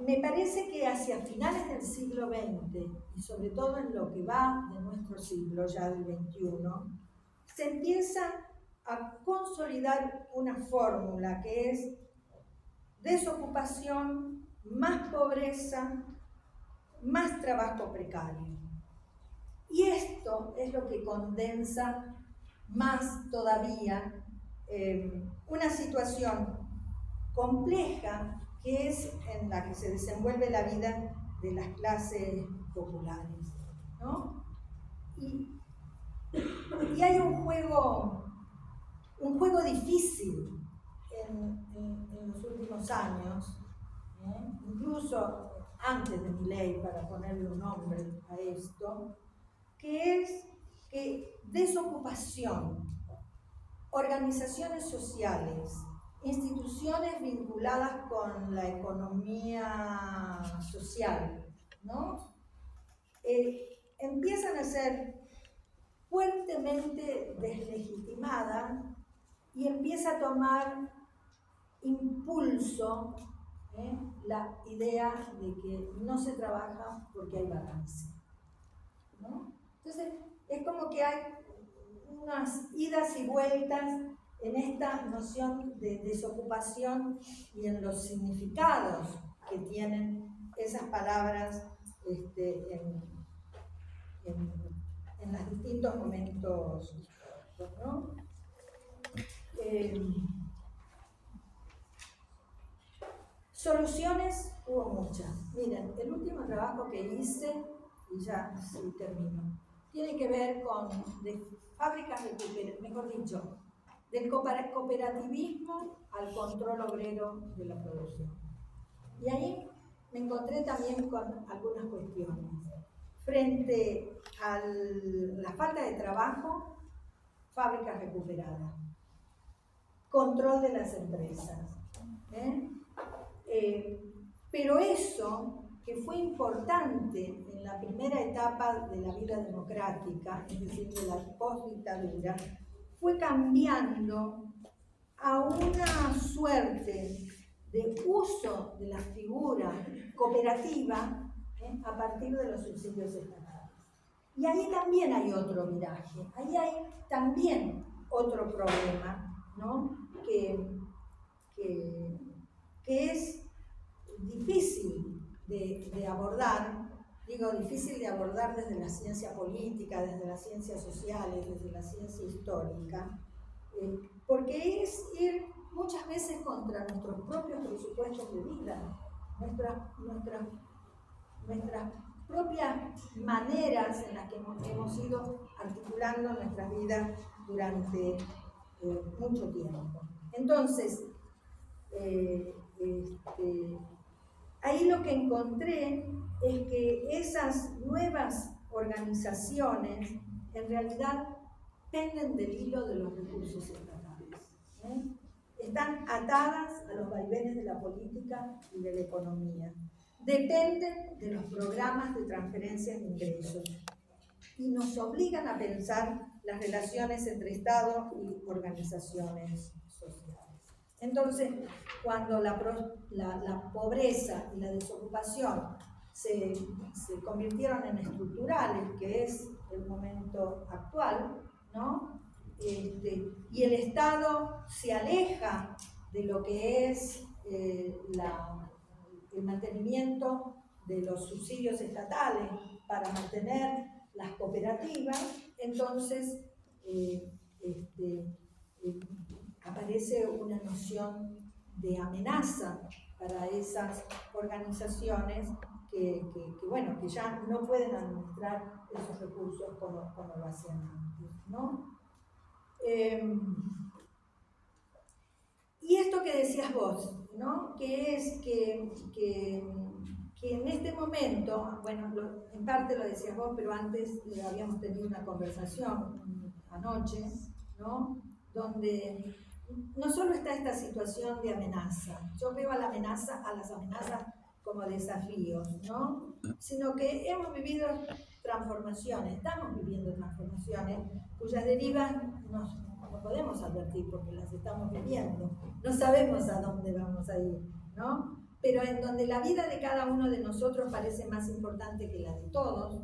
me parece que hacia finales del siglo XX, y sobre todo en lo que va de nuestro siglo, ya del XXI, se empieza a consolidar una fórmula que es desocupación, más pobreza, más trabajo precario. Y esto es lo que condensa más todavía una situación compleja que es en la que se desenvuelve la vida de las clases populares, ¿no? Y hay un juego difícil en los últimos años, incluso antes de Milei, para ponerle un nombre a esto, que es que desocupación, organizaciones sociales, instituciones vinculadas con la economía social, ¿no? Empiezan a ser fuertemente deslegitimada y empieza a tomar impulso la idea de que no se trabaja porque hay balance, ¿no? Entonces, es como que hay unas idas y vueltas en esta noción de desocupación y en los significados que tienen esas palabras en los distintos momentos históricos, ¿no? Soluciones hubo muchas. Miren, el último trabajo que hice, y ya sí termino, tiene que ver con fábricas recuperativas, mejor dicho, del cooperativismo al control obrero de la producción. Y ahí me encontré también con algunas cuestiones. Frente a la falta de trabajo, fábricas recuperadas, control de las empresas. Pero eso, que fue importante en la primera etapa de la vida democrática, es decir, de la postdictadura, fue cambiando a una suerte de uso de la figura cooperativa a partir de los subsidios estatales. Y ahí también hay otro viraje, ahí hay también otro problema, ¿no? que es difícil de abordar, digo difícil de abordar desde la ciencia política, desde las ciencias sociales, desde la ciencia histórica, porque es ir muchas veces contra nuestros propios presupuestos de vida, nuestras propias maneras en las que hemos ido articulando nuestras vidas durante mucho tiempo. Entonces, ahí lo que encontré es que esas nuevas organizaciones en realidad penden del hilo de los recursos estatales. Están atadas a los vaivenes de la política y de la economía. Dependen de los programas de transferencias de ingresos y nos obligan a pensar las relaciones entre Estado y organizaciones sociales. Entonces, cuando la pobreza y la desocupación se convirtieron en estructurales, que es el momento actual, ¿no? Y el Estado se aleja de lo que es el mantenimiento de los subsidios estatales para mantener las cooperativas, entonces aparece una noción de amenaza para esas organizaciones que ya no pueden administrar esos recursos como lo hacían antes, ¿no? Y esto que decías vos, ¿no? Que es que en este momento, bueno, en parte lo decías vos, pero antes habíamos tenido una conversación anoche, ¿no? Donde no solo está esta situación de amenaza, yo veo a las amenazas como desafíos, ¿no? Sino que hemos vivido transformaciones, estamos viviendo transformaciones cuyas derivas no podemos advertir porque las estamos viviendo, no sabemos a dónde vamos a ir, ¿no? Pero en donde la vida de cada uno de nosotros parece más importante que la de todos,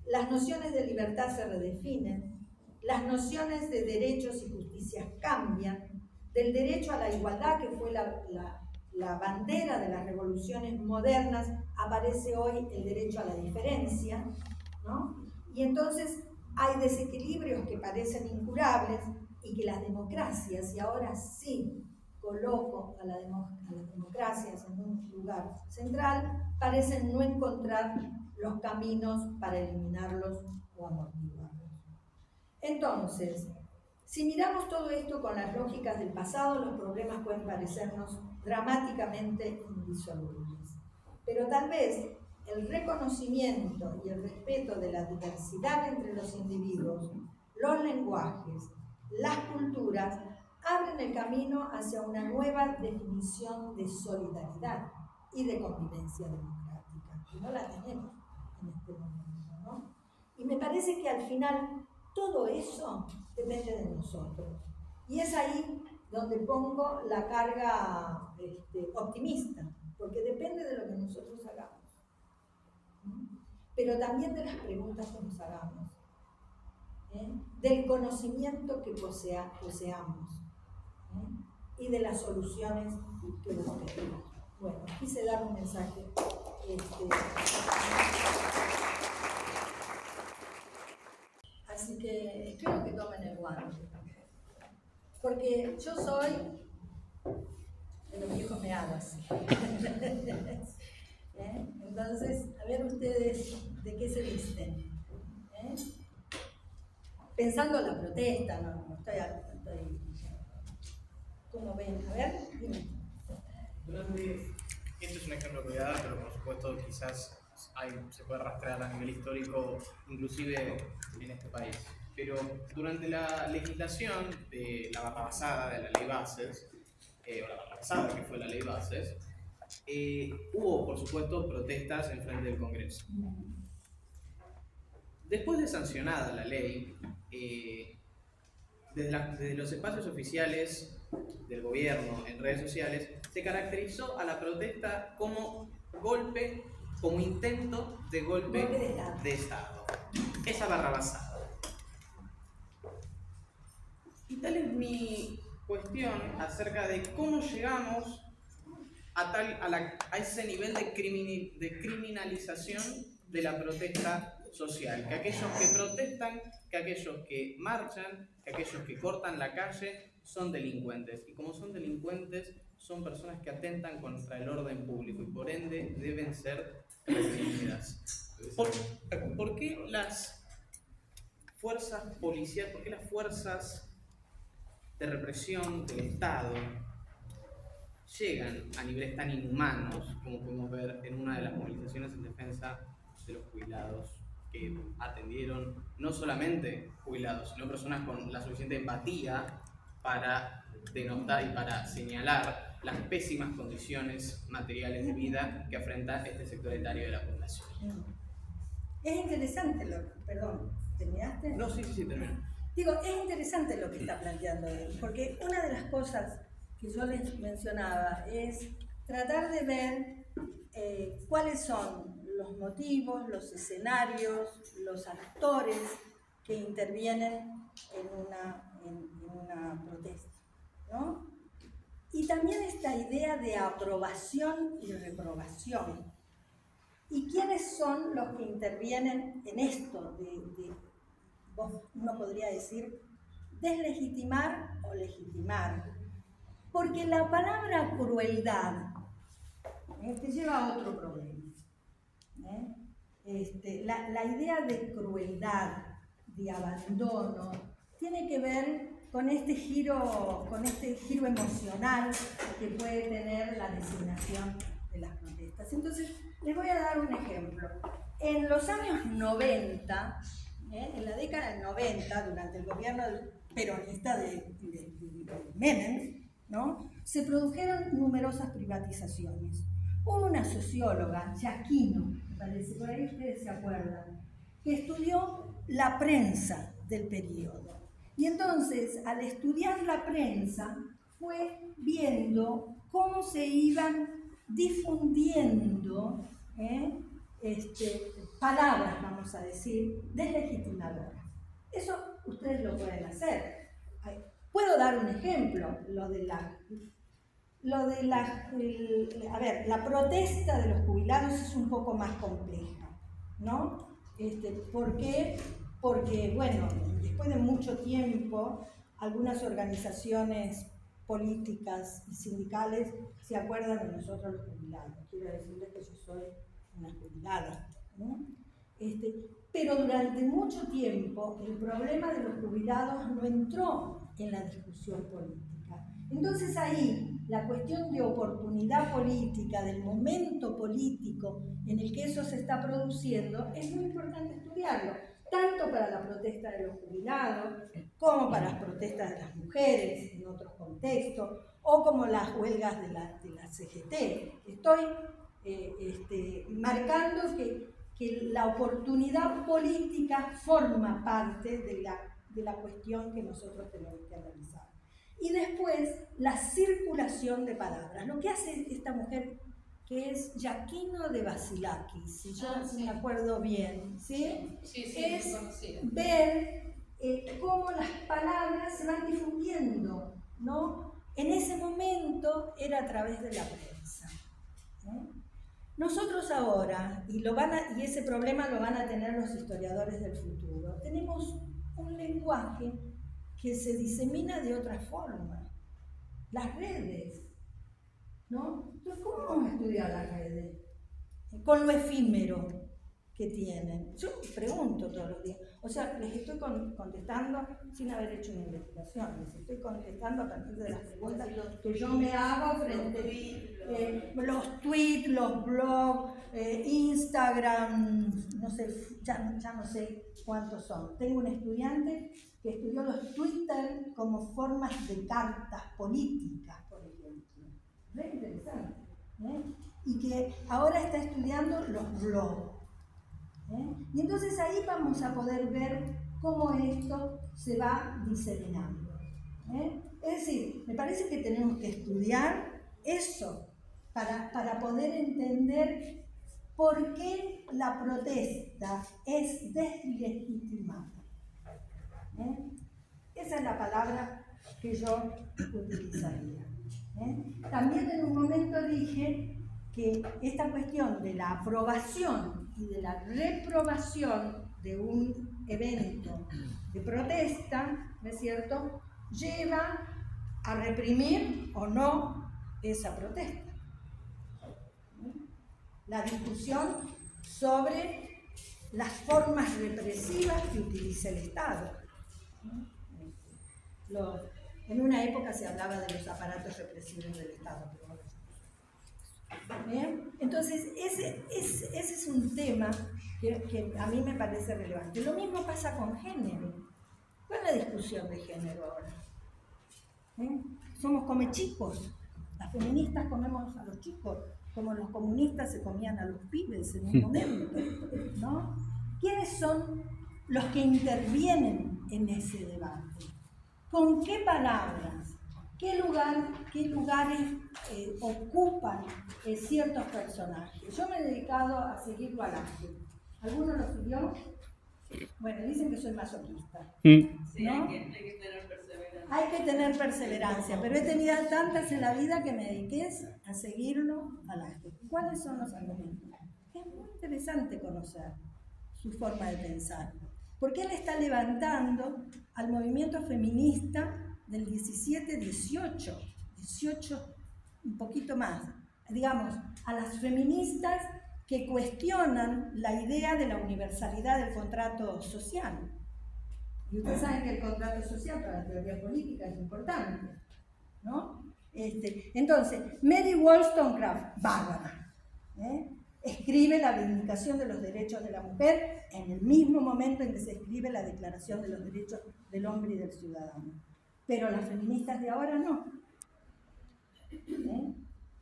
las nociones de libertad se redefinen, las nociones de derechos y justicias cambian, del derecho a la igualdad, que fue la bandera de las revoluciones modernas, aparece hoy el derecho a la diferencia, ¿no? Y entonces hay desequilibrios que parecen incurables y que las democracias, y ahora sí coloco a las democracias en un lugar central, parecen no encontrar los caminos para eliminarlos o amortiguarlos. Entonces, si miramos todo esto con las lógicas del pasado, los problemas pueden parecernos dramáticamente indisolubles. Pero tal vez el reconocimiento y el respeto de la diversidad entre los individuos, los lenguajes, las culturas, abren el camino hacia una nueva definición de solidaridad y de convivencia democrática, que no la tenemos en este momento, ¿no? Y me parece que al final todo eso depende de nosotros. Y es ahí donde pongo la carga optimista, porque depende de lo que nosotros hagamos, pero también de las preguntas que nos hagamos, del conocimiento que poseamos, y de las soluciones que busquemos. Bueno, quise dar un mensaje. Así que espero que tomen el guante, porque yo soy de los viejos meados. Entonces, a ver ustedes de qué se visten. Pensando en la protesta, no estoy ¿cómo ven? A ver, dime. Esto es un ejemplo que voy a dar, pero por supuesto quizás se puede rastrear a nivel histórico, inclusive en este país. Pero durante la legislación de la barrabasada de la ley Bases, o la barrabasada que fue la ley Bases, hubo por supuesto protestas en frente del Congreso. Después de sancionada la ley, desde los espacios oficiales del gobierno en redes sociales, se caracterizó a la protesta como golpe, como intento de golpe de Estado. Esa barrabasada. Y tal es mi cuestión acerca de cómo llegamos a ese nivel de criminalización de la protesta social, que aquellos que protestan, que aquellos que marchan, que aquellos que cortan la calle son delincuentes, y como son delincuentes son personas que atentan contra el orden público y por ende deben ser reprimidas. ¿Por qué las fuerzas policiales, por qué las fuerzas de represión del Estado llegan a niveles tan inhumanos como pudimos ver en una de las movilizaciones en defensa de los jubilados, que atendieron no solamente jubilados, sino personas con la suficiente empatía para denotar y para señalar las pésimas condiciones materiales de vida que afrenta este sector etario de la población? Es interesante perdón, ¿terminaste? No, sí, termino. Digo, es interesante lo que está planteando él, porque una de las cosas que yo les mencionaba es tratar de ver cuáles son los motivos, los escenarios, los actores que intervienen en una protesta, ¿no? Y también esta idea de aprobación y reprobación. ¿Y quiénes son los que intervienen en esto uno podría decir, deslegitimar o legitimar? Porque la palabra crueldad que lleva a otro problema. La idea de crueldad, de abandono, tiene que ver con este giro emocional que puede tener la designación de las protestas. Entonces, les voy a dar un ejemplo. En los años 90, en la década del 90, durante el gobierno peronista de Menem, ¿no?, se produjeron numerosas privatizaciones. Hubo una socióloga, Giacchino, me parece, por ahí ustedes se acuerdan, que estudió la prensa del periodo. Y entonces, al estudiar la prensa, fue viendo cómo se iban difundiendo palabras, vamos a decir, deslegitimadoras. Eso ustedes lo pueden hacer. Puedo dar un ejemplo, la protesta de los jubilados es un poco más compleja, ¿no? ¿Por qué? Porque, bueno, después de mucho tiempo, algunas organizaciones políticas y sindicales se acuerdan de nosotros los jubilados. Quiero decirles que yo soy una jubilada, ¿no? Pero durante mucho tiempo el problema de los jubilados no entró en la discusión política. Entonces ahí la cuestión de oportunidad política, del momento político en el que eso se está produciendo, es muy importante estudiarlo, tanto para la protesta de los jubilados, como para las protestas de las mujeres en otros contextos, o como las huelgas de la CGT. Estoy marcando que la oportunidad política forma parte de la cuestión que nosotros tenemos que analizar. Y después, la circulación de palabras. Lo que hace esta mujer, que es Giacchino de Basilakis, si yo me acuerdo bien, ¿sí? Es ver cómo las palabras se van difundiendo, ¿no? En ese momento era a través de la prensa, ¿no? Nosotros ahora, y ese problema lo van a tener los historiadores del futuro, tenemos un lenguaje que se disemina de otra forma. Las redes, ¿no? Entonces, ¿cómo vamos a estudiar las redes? Con lo efímero que tienen. Yo pregunto todos los días. O sea, les estoy contestando sin haber hecho una investigación. Les estoy contestando a partir de las preguntas que yo me hago frente a los tweets, los blogs, Instagram, no sé, ya no sé cuántos son. Tengo un estudiante que estudió los Twitter como formas de cartas políticas, por ejemplo. Muy interesante. Y que ahora está estudiando los blogs. Y entonces ahí vamos a poder ver cómo esto se va diseminando. Es decir, me parece que tenemos que estudiar eso para poder entender por qué la protesta es deslegitimada. Esa es la palabra que yo utilizaría. También en un momento dije que esta cuestión de la aprobación y de la reprobación de un evento de protesta, ¿no es cierto?, lleva a reprimir o no esa protesta. La discusión sobre las formas represivas que utiliza el Estado. En una época se hablaba de los aparatos represivos del Estado, pero ahora ¿bien? Entonces, ese es un tema que a mí me parece relevante. Lo mismo pasa con género. ¿Cuál es la discusión de género ahora? Somos come chicos. Las feministas comemos a los chicos, como los comunistas se comían a los pibes en un momento, ¿no? ¿Quiénes son los que intervienen en ese debate? ¿Con qué palabras? ¿Qué lugares ocupan ciertos personajes? Yo me he dedicado a seguirlo al ángel. ¿Alguno lo siguió? Bueno, dicen que soy masoquista, ¿no? Sí, hay que tener perseverancia. Hay que tener perseverancia, pero he tenido tantas en la vida que me dediqué a seguirlo al ángel. ¿Cuáles son los argumentos? Es muy interesante conocer su forma de pensar, porque él está levantando al movimiento feminista del 17-18, un poquito más, digamos, a las feministas que cuestionan la idea de la universalidad del contrato social. Y ustedes saben que el contrato social para la teoría política es importante, ¿no? Entonces, Mary Wollstonecraft, bárbara, escribe la Vindicación de los Derechos de la Mujer en el mismo momento en que se escribe la Declaración de los Derechos del Hombre y del Ciudadano. Pero las feministas de ahora no.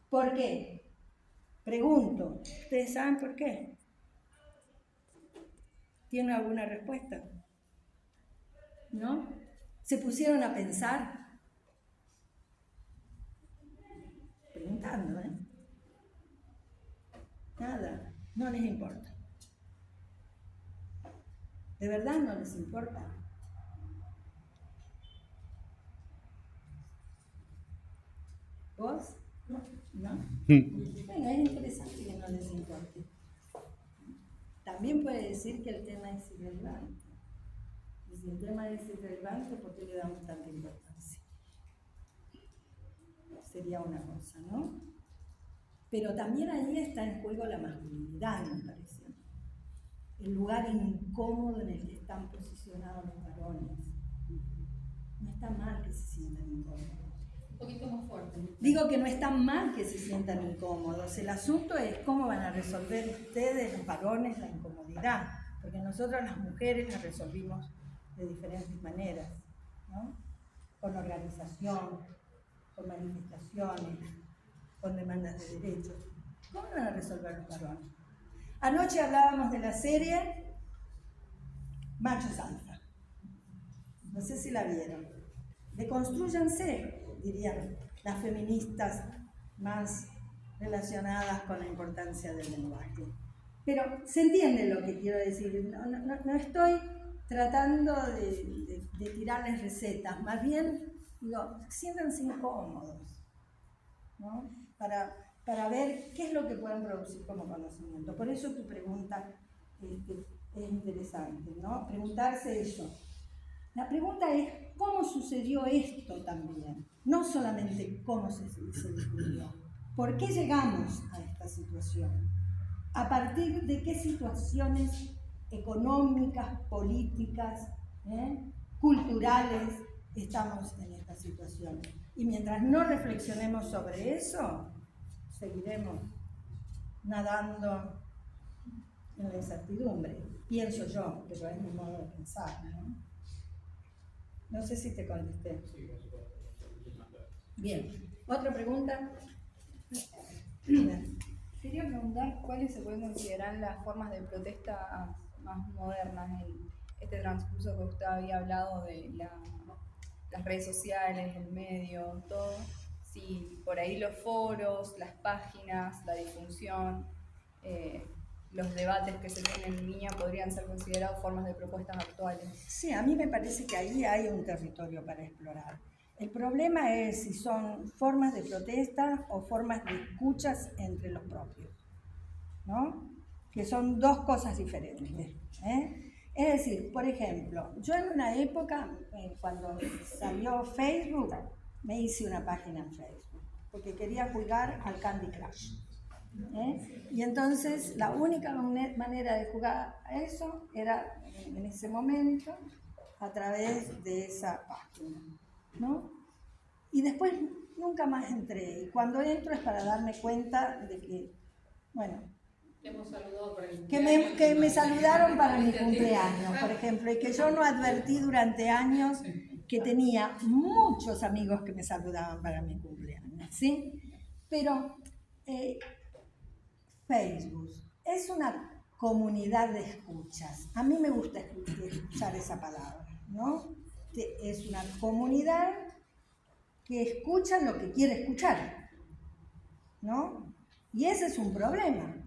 ¿Por qué? Pregunto, ¿ustedes saben por qué? ¿Tienen alguna respuesta? ¿No? ¿Se pusieron a pensar? Preguntando, ¿eh? Nada, no les importa. ¿De verdad no les importa? ¿Vos? ¿No? Bueno, es interesante que no les importe. También puede decir que el tema es irrelevante. Y si el tema es irrelevante, ¿por qué le damos tanta importancia? Sería una cosa, ¿no? Pero también ahí está en juego la masculinidad, me parece. El lugar incómodo en el que están posicionados los varones. No está mal que se sientan incómodos. Un poquito más fuerte. Digo que no está mal que se sientan incómodos. El asunto es cómo van a resolver ustedes, los varones, la incomodidad. Porque nosotros las mujeres la resolvimos de diferentes maneras, ¿no? Con organización, con manifestaciones, con demandas de derechos. ¿Cómo van a resolver los varones? Anoche hablábamos de la serie Machos Alfa. No sé si la vieron. Deconstrúyanse, dirían las feministas más relacionadas con la importancia del lenguaje. Pero se entiende lo que quiero decir. No estoy tratando de tirarles recetas, más bien digo, siéntanse incómodos, ¿no? Para ver qué es lo que pueden producir como conocimiento. Por eso tu pregunta es interesante, ¿no? Preguntarse eso. La pregunta es, ¿cómo sucedió esto también? No solamente cómo se descubrió. ¿Por qué llegamos a esta situación? ¿A partir de qué situaciones económicas, políticas, culturales estamos en esta situación? Y mientras no reflexionemos sobre eso, seguiremos nadando en la incertidumbre. Pienso yo, pero es mi modo de pensar, ¿no? No sé si te contesté. Bien. ¿Otra pregunta? Quería preguntar cuáles se pueden considerar las formas de protesta más modernas en este transcurso que usted había hablado de las redes sociales, el medio, todo. Si por ahí los foros, las páginas, la difusión, los debates que se tienen en línea podrían ser considerados formas de propuestas actuales. Sí, a mí me parece que ahí hay un territorio para explorar. El problema es si son formas de protesta o formas de escuchas entre los propios, ¿no? Que son dos cosas diferentes, ¿eh? Es decir, por ejemplo, yo en una época, cuando salió Facebook, me hice una página en Facebook, porque quería jugar al Candy Crush. Y entonces la única manera de jugar a eso era en ese momento a través de esa página, ¿no? Y después nunca más entré, y cuando entro es para darme cuenta de que, bueno, que me saludaron para mi cumpleaños, por ejemplo, y que yo no advertí durante años que tenía muchos amigos que me saludaban para mi cumpleaños, ¿sí? Pero Facebook es una comunidad de escuchas. A mí me gusta escuchar esa palabra, ¿no? Es una comunidad que escucha lo que quiere escuchar, ¿no? Y ese es un problema,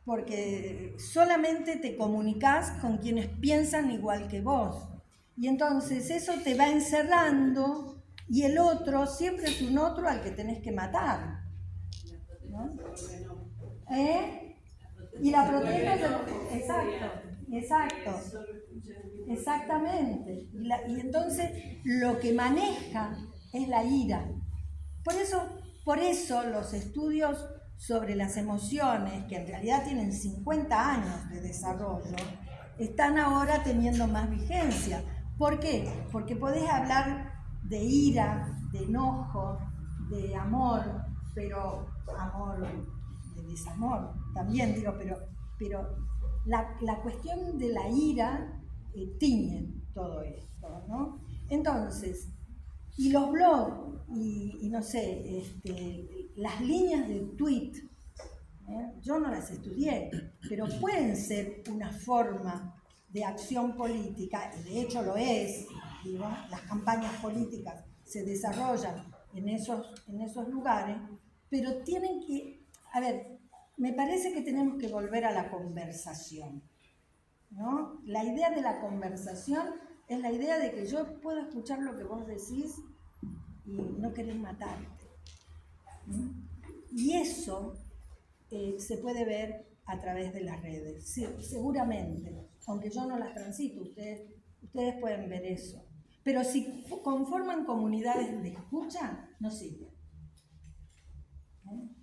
porque solamente te comunicas con quienes piensan igual que vos. Y entonces eso te va encerrando y el otro siempre es un otro al que tenés que matar, ¿no? Y la protesta exactamente. Y entonces lo que maneja es la ira. Por eso Por eso los estudios sobre las emociones, que en realidad tienen 50 años de desarrollo, están ahora teniendo más vigencia. ¿Por qué? Porque podés hablar de ira, de enojo, de amor, pero amor, de desamor también, digo, pero la cuestión de la ira tiñe todo esto, ¿no? Entonces, y los blogs, y no sé, las líneas del tweet, yo no las estudié, pero pueden ser una forma de acción política, y de hecho lo es, digo, las campañas políticas se desarrollan en esos lugares, pero tienen que, a ver, me parece que tenemos que volver a la conversación, ¿no? La idea de la conversación es la idea de que yo puedo escuchar lo que vos decís y no querer matarte, ¿no? Y eso se puede ver a través de las redes, sí, seguramente, aunque yo no las transito, ustedes pueden ver eso. Pero si conforman comunidades de escucha, no sirve.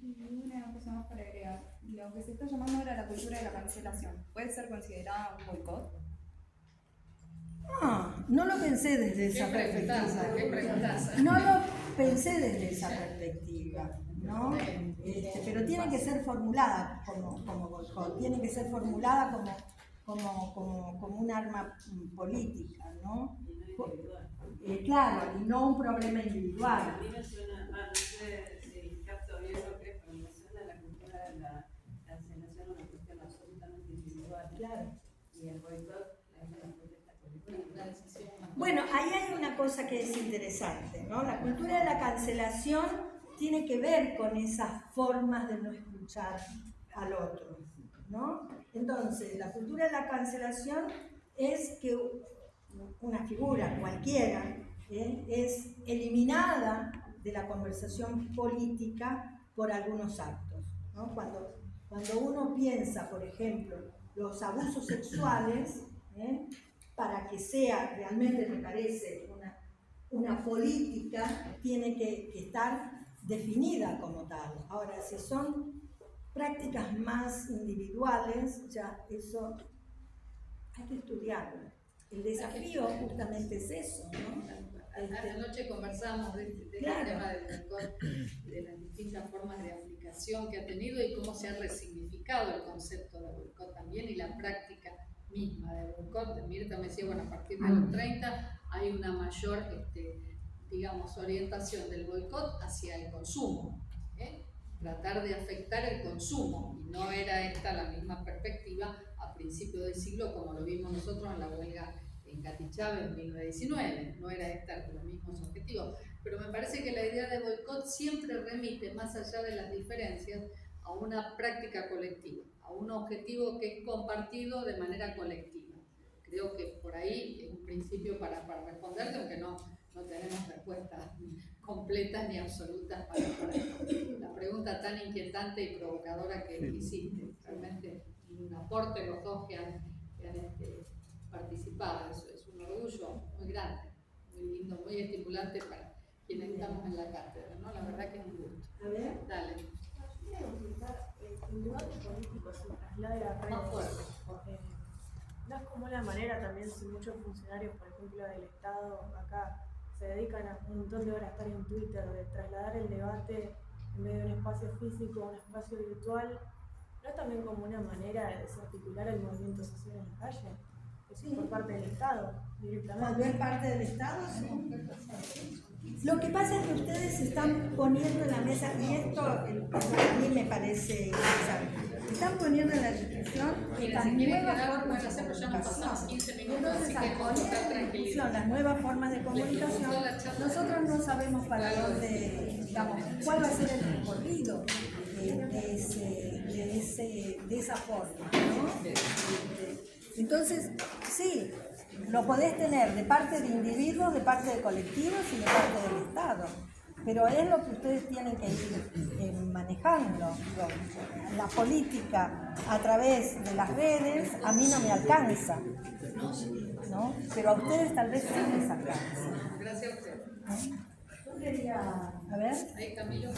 Y una cosa más para agregar. Lo que se está llamando ahora la cultura de la cancelación, ¿puede ser considerada un boicot? No lo pensé desde esa perspectiva. ¿Qué preguntas? No lo pensé desde esa perspectiva, ¿no? Pero tiene que ser formulada como boicot, tiene que ser formulada como un arma política, ¿no? Claro, y no un problema individual. A mí me suena, no sé si capto bien lo que es, pero me suena la cultura de la cancelación una cuestión absolutamente individual. Claro. Y el boicot es una protesta colectiva. Bueno, ahí hay una cosa que es interesante, ¿no? La cultura de la cancelación tiene que ver con esas formas de no escuchar al otro, ¿no? Entonces, la cultura de la cancelación es que una figura cualquiera es eliminada de la conversación política por algunos actos, ¿no? Cuando uno piensa, por ejemplo, los abusos sexuales, para que sea realmente, me parece, una política, tiene que estar definida como tal. Ahora, si son prácticas más individuales, ya eso hay que estudiarlo. El desafío justamente es eso, ¿no? Anoche conversamos de Claro. este tema del boicot, de las distintas formas de aplicación que ha tenido y cómo se ha resignificado el concepto de boicot también y la práctica misma del boicot. Mirta me decía, bueno, a partir de los 30 hay una mayor, digamos, orientación del boicot hacia el consumo, tratar de afectar el consumo, y no era esta la misma perspectiva a principios del siglo como lo vimos nosotros en la huelga en Catichave en 1919, no era esta los mismos objetivos, pero me parece que la idea de boicot siempre remite, más allá de las diferencias, a una práctica colectiva, a un objetivo que es compartido de manera colectiva. Creo que por ahí es un principio para responderte, aunque no tenemos respuestas completas ni absolutas para la pregunta tan inquietante y provocadora que hiciste. Realmente un aporte los dos que han participado. Es un orgullo muy grande, muy lindo, muy estimulante para quienes estamos en la cátedra, ¿no? La verdad que es un gusto. A ver. Dale. El debate político se traslada a las Más redes. fuerte. No es como la manera también, si muchos funcionarios, por ejemplo, del Estado, acá se dedican a un montón de horas a estar en Twitter, de trasladar el debate en medio de un espacio físico a un espacio virtual, ¿no es también como una manera de desarticular el movimiento social en la calle? Sí. Por parte del Estado, directamente. Cuando es parte del Estado, sí. Lo que pasa es que ustedes están poniendo en la mesa, y esto a mí me parece interesante, están poniendo en la discusión estas nuevas formas de comunicación. Entonces, al poner en la discusión las nuevas formas de comunicación, nosotros no sabemos para dónde, digamos, cuál va a ser el recorrido de esa forma, ¿no? Entonces, sí, lo podés tener de parte de individuos, de parte de colectivos y de parte del Estado. Pero es lo que ustedes tienen que ir manejando. La política a través de las redes a mí no me alcanza, ¿no? Pero a ustedes tal vez sí les alcanza. Gracias a usted. quería, a ver. Ahí Camilo.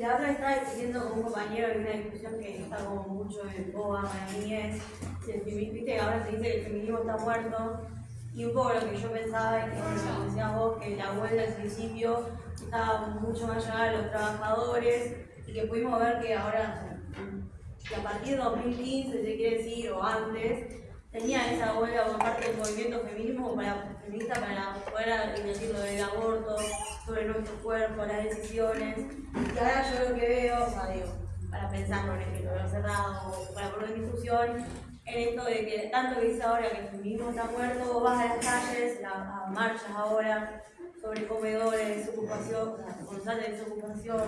La otra vez estaba discutiendo con un compañero de una discusión que está como mucho en boga para mí es si el feminismo, viste que ahora se dice que el feminismo está muerto, y un poco lo que yo pensaba es que, como decías vos, que la huelga al principio estaba mucho más llegada a los trabajadores y que pudimos ver que ahora, que a partir de 2015, se quiere decir, o antes, tenía esa huelga por parte del movimiento feminista para poder decir lo del aborto, sobre nuestro cuerpo, las decisiones. Y ahora yo lo que veo, o sea, digo, para pensarlo en el que lo cerrado, para poner en discusión, en esto de que tanto que dice ahora que el feminismo está muerto, vos vas a las calles, a marchas ahora, sobre comedores, desocupación, constante desocupación,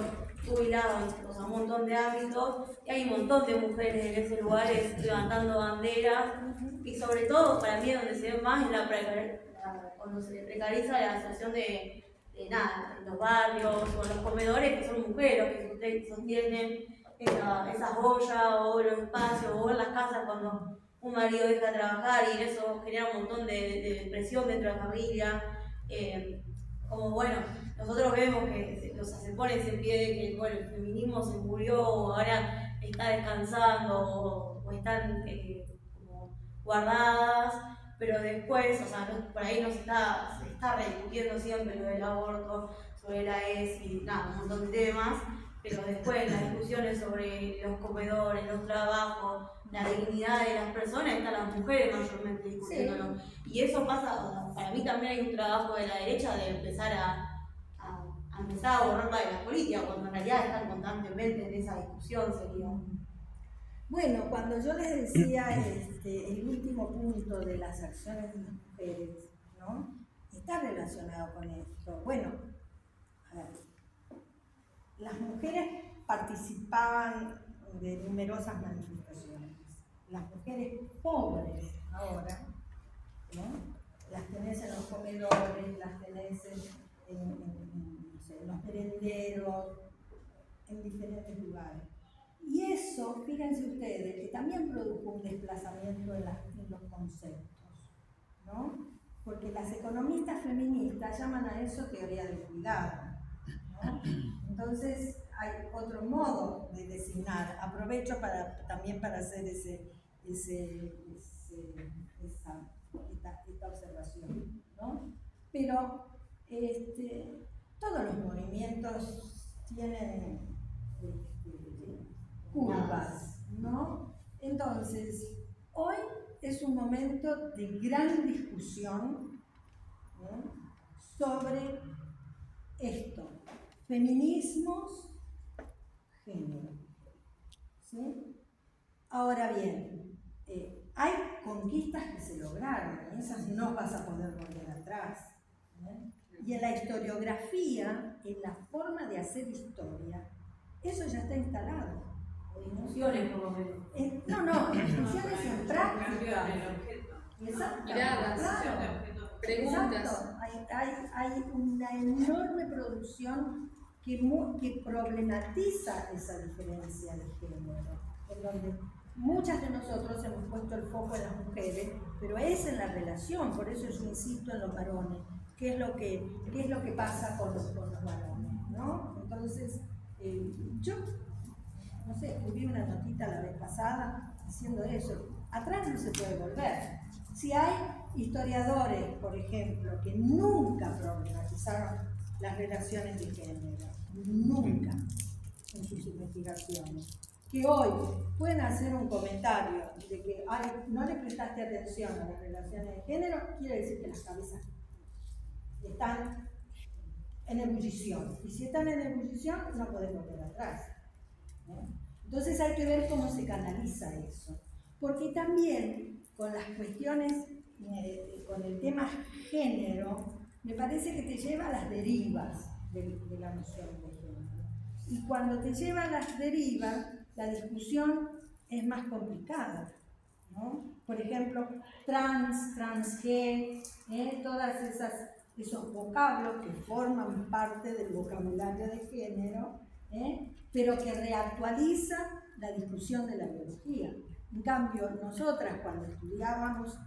jubilados, o sea, un montón de ámbitos, y hay un montón de mujeres en esos lugares levantando banderas, y sobre todo para mí donde se ve más es cuando se le precariza la situación de nada, en los barrios o en los comedores, que son mujeres que sostienen esas ollas o los espacios o en las casas cuando un marido deja de trabajar, y eso genera un montón de presión dentro de la familia. Como bueno, nosotros vemos que se pone ese pie de que bueno, el feminismo se murió o ahora está descansando o están como guardadas, pero después, o sea, por ahí se está rediscutiendo siempre lo del aborto, sobre la ESI, nada, un montón de temas, pero después las discusiones sobre los comedores, los trabajos, la dignidad de las personas, están las mujeres mayormente discutiéndolo. Sí. Y eso pasa, o sea, para mí también hay un trabajo de la derecha de empezar a empezar a borrarla de la política, cuando en realidad están constantemente en esa discusión, sería. Bueno, cuando yo les decía el último punto de las acciones de las mujeres, ¿no? Está relacionado con esto. Bueno, a ver, las mujeres participaban de numerosas manifestaciones. Las mujeres pobres ahora, ¿no? Las tenés en los comedores, las tenés en los merenderos, en diferentes lugares. Y eso, fíjense ustedes, que también produjo un desplazamiento en los conceptos, ¿no? Porque las economistas feministas llaman a eso teoría del cuidado, ¿no? Entonces hay otro modo de designar. Aprovecho también para hacer esta observación, ¿no? Pero todos los movimientos tienen curvas, ¿no? Entonces, hoy es un momento de gran discusión, ¿no? Sobre esto, feminismos, género, ¿sí? Ahora bien, hay conquistas que se lograron, y esas no vas a poder volver atrás, ¿eh? Y en la historiografía, en la forma de hacer historia, eso ya está instalado. Discusiones, por lo menos. Discusiones en práctica. Exacto. Miradas, claro. preguntas. Exacto. Hay una enorme producción que problematiza esa diferencia de género, en donde muchas de nosotros hemos puesto el foco en las mujeres, pero es en la relación, por eso yo insisto en los varones. ¿Qué es lo que pasa con los varones, ¿no? Entonces, yo, no sé, escribí una notita la vez pasada diciendo eso. Atrás no se puede volver. Si hay historiadores, por ejemplo, que nunca problematizaron las relaciones de género, nunca en sus investigaciones, que hoy pueden hacer un comentario de que no le prestaste atención a las relaciones de género, quiere decir que las cabezas están en ebullición. Y si están en ebullición, no podés volver atrás, ¿no? Entonces hay que ver cómo se canaliza eso. Porque también con las cuestiones, con el tema género, me parece que te lleva a las derivas de la noción de género. Y cuando te lleva a las derivas, la discusión es más complicada, ¿no? Por ejemplo, transg, todas esos vocablos que forman parte del vocabulario de género, pero que reactualiza la discusión de la biología. En cambio, nosotras cuando estudiábamos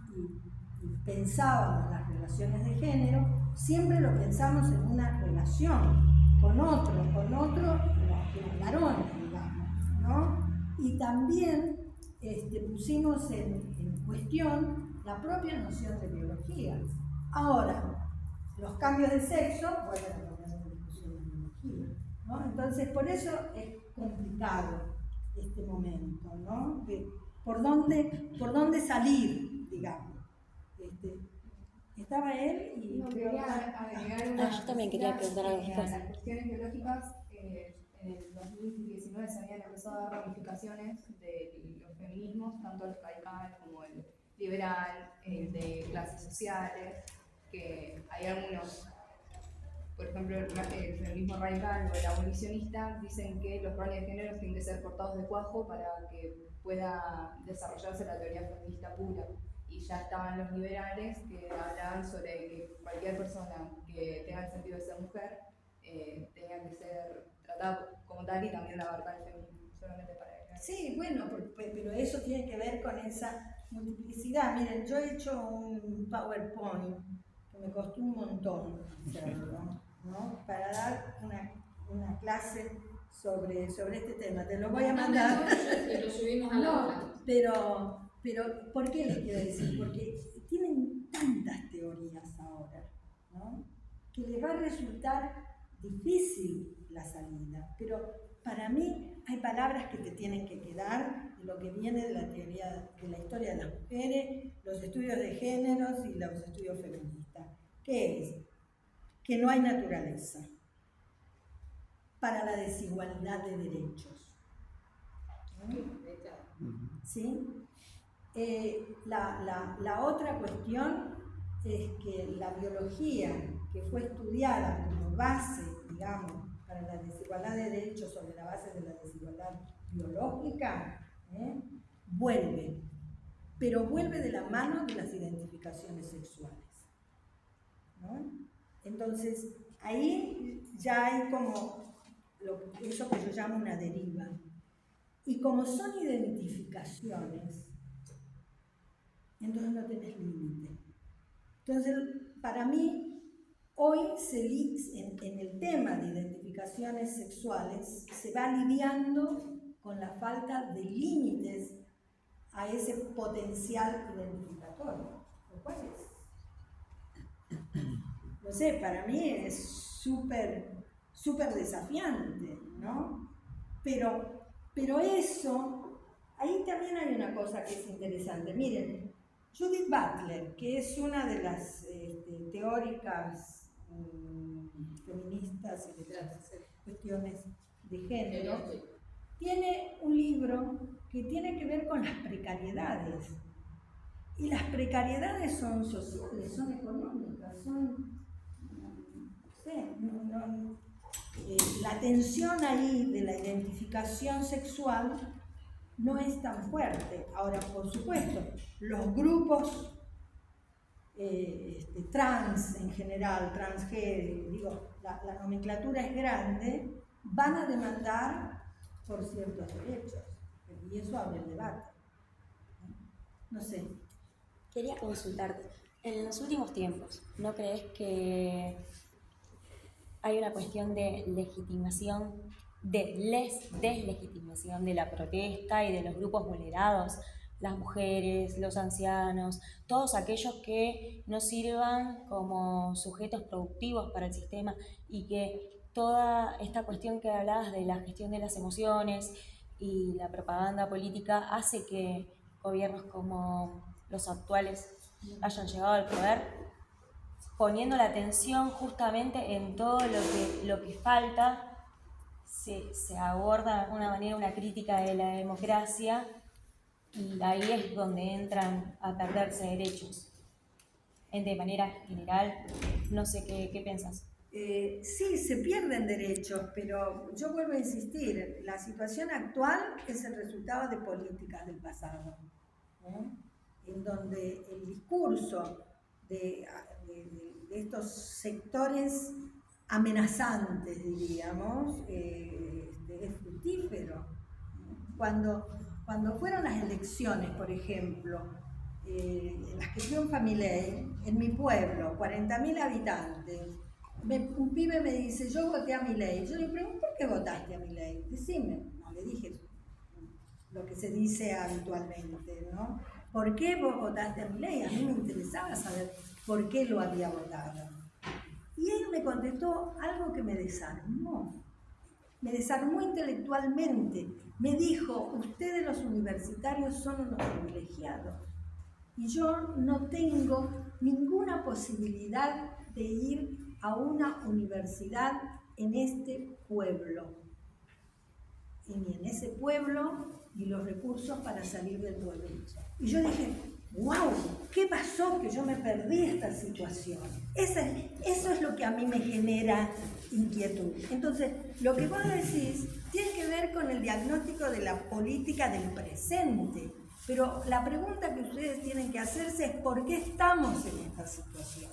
y pensábamos las relaciones de género, siempre lo pensamos en una relación con otro, los varones, digamos, ¿no? Y también pusimos en cuestión la propia noción de biología. Ahora, los cambios de sexo vuelven a poner en discusión la biología, ¿no? Entonces, por eso es complicado este momento, ¿no? ¿Por dónde salir, digamos? Estaba él y... No, quería agregar una yo también quería preguntar algo después. las cuestiones biológicas, en el 2019 se habían empezado a dar ramificaciones de los feminismos, tanto el radical como el liberal, el de clases sociales, que hay algunos, por ejemplo, el feminismo radical o el abolicionista, dicen que los roles de género tienen que ser cortados de cuajo para que pueda desarrollarse la teoría feminista pura. Y ya estaban los liberales que hablaban sobre que cualquier persona que tenga el sentido de ser mujer tenía que ser tratada como tal y también abarcar el feminismo, solamente para aclarar. Sí, bueno, pero eso tiene que ver con esa multiplicidad. Miren, yo he hecho un PowerPoint que me costó un montón hacerlo, ¿no? Para dar una clase sobre este tema. Te lo voy a mandar. Y lo subimos a la No, pero ¿por qué les quiero decir? Porque tienen tantas teorías ahora, ¿no? Que les va a resultar difícil la salida. Pero para mí hay palabras que te tienen que quedar de lo que viene de la teoría de la historia de las mujeres, los estudios de géneros y los estudios feministas. ¿Qué es? Que no hay naturaleza para la desigualdad de derechos, ¿no? ¿Sí? La otra cuestión es que la biología que fue estudiada como base, digamos, para la desigualdad de derechos sobre la base de la desigualdad biológica, vuelve, pero vuelve de la mano de las identificaciones sexuales, ¿no? Entonces, ahí ya hay como eso que yo llamo una deriva. Y como son identificaciones, entonces no tenés límite. Entonces, para mí, hoy en el tema de identificaciones sexuales se va lidiando con la falta de límites a ese potencial identificatorio. ¿Lo cual es? No sé, para mí es súper desafiante, ¿no? Pero eso, ahí también hay una cosa que es interesante. Miren, Judith Butler, que es una de las teóricas feministas y de las cuestiones de género, tiene un libro que tiene que ver con las precariedades. Y las precariedades son sociales, son económicas, son... la tensión ahí de la identificación sexual no es tan fuerte. Ahora, por supuesto, los grupos trans en general, transgénero, digo, la nomenclatura es grande, van a demandar por ciertos derechos. Y eso abre el debate. No sé. Quería consultarte, en los últimos tiempos, ¿no crees que hay una cuestión de legitimación, de deslegitimación de la protesta y de los grupos vulnerados, las mujeres, los ancianos, todos aquellos que no sirvan como sujetos productivos para el sistema, y que toda esta cuestión que hablabas de la gestión de las emociones y la propaganda política hace que gobiernos como los actuales hayan llegado al poder, poniendo la atención justamente en todo lo que falta? Se aborda de alguna manera una crítica de la democracia, y ahí es donde entran a perderse derechos. De manera general, no sé qué piensas. Sí, se pierden derechos, pero yo vuelvo a insistir, la situación actual es el resultado de políticas del pasado, en donde el discurso de estos sectores amenazantes, diríamos, es fructífero. Cuando fueron las elecciones, por ejemplo, las que triunfa Milei, en mi pueblo, 40.000 habitantes, un pibe me dice, yo voté a Milei. Yo le pregunto, ¿por qué votaste a Milei? Decime. No, le dije lo que se dice habitualmente, ¿no? ¿Por qué vos votaste a Milei? A mí me interesaba saber por qué lo había votado. Y él me contestó algo que me desarmó intelectualmente. Me dijo, ustedes los universitarios son unos privilegiados y yo no tengo ninguna posibilidad de ir a una universidad en este pueblo. Y ni en ese pueblo, ni los recursos para salir del pueblo. Y yo dije, wow, ¿qué pasó que yo me perdí esta situación? Eso es lo que a mí me genera inquietud. Entonces, lo que vos decís tiene que ver con el diagnóstico de la política del presente. Pero la pregunta que ustedes tienen que hacerse es ¿por qué estamos en esta situación?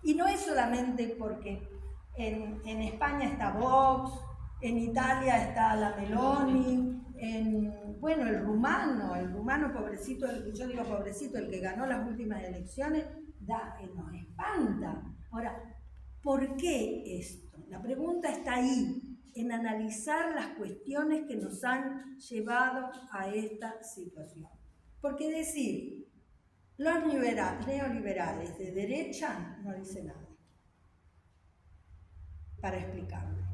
Y no es solamente porque en España está Vox, en Italia está la Meloni, el rumano pobrecito, yo digo pobrecito, el que ganó las últimas elecciones, nos espanta. Ahora, ¿por qué esto? La pregunta está ahí, en analizar las cuestiones que nos han llevado a esta situación. Porque decir, los neoliberales de derecha no dice nada para explicarlo.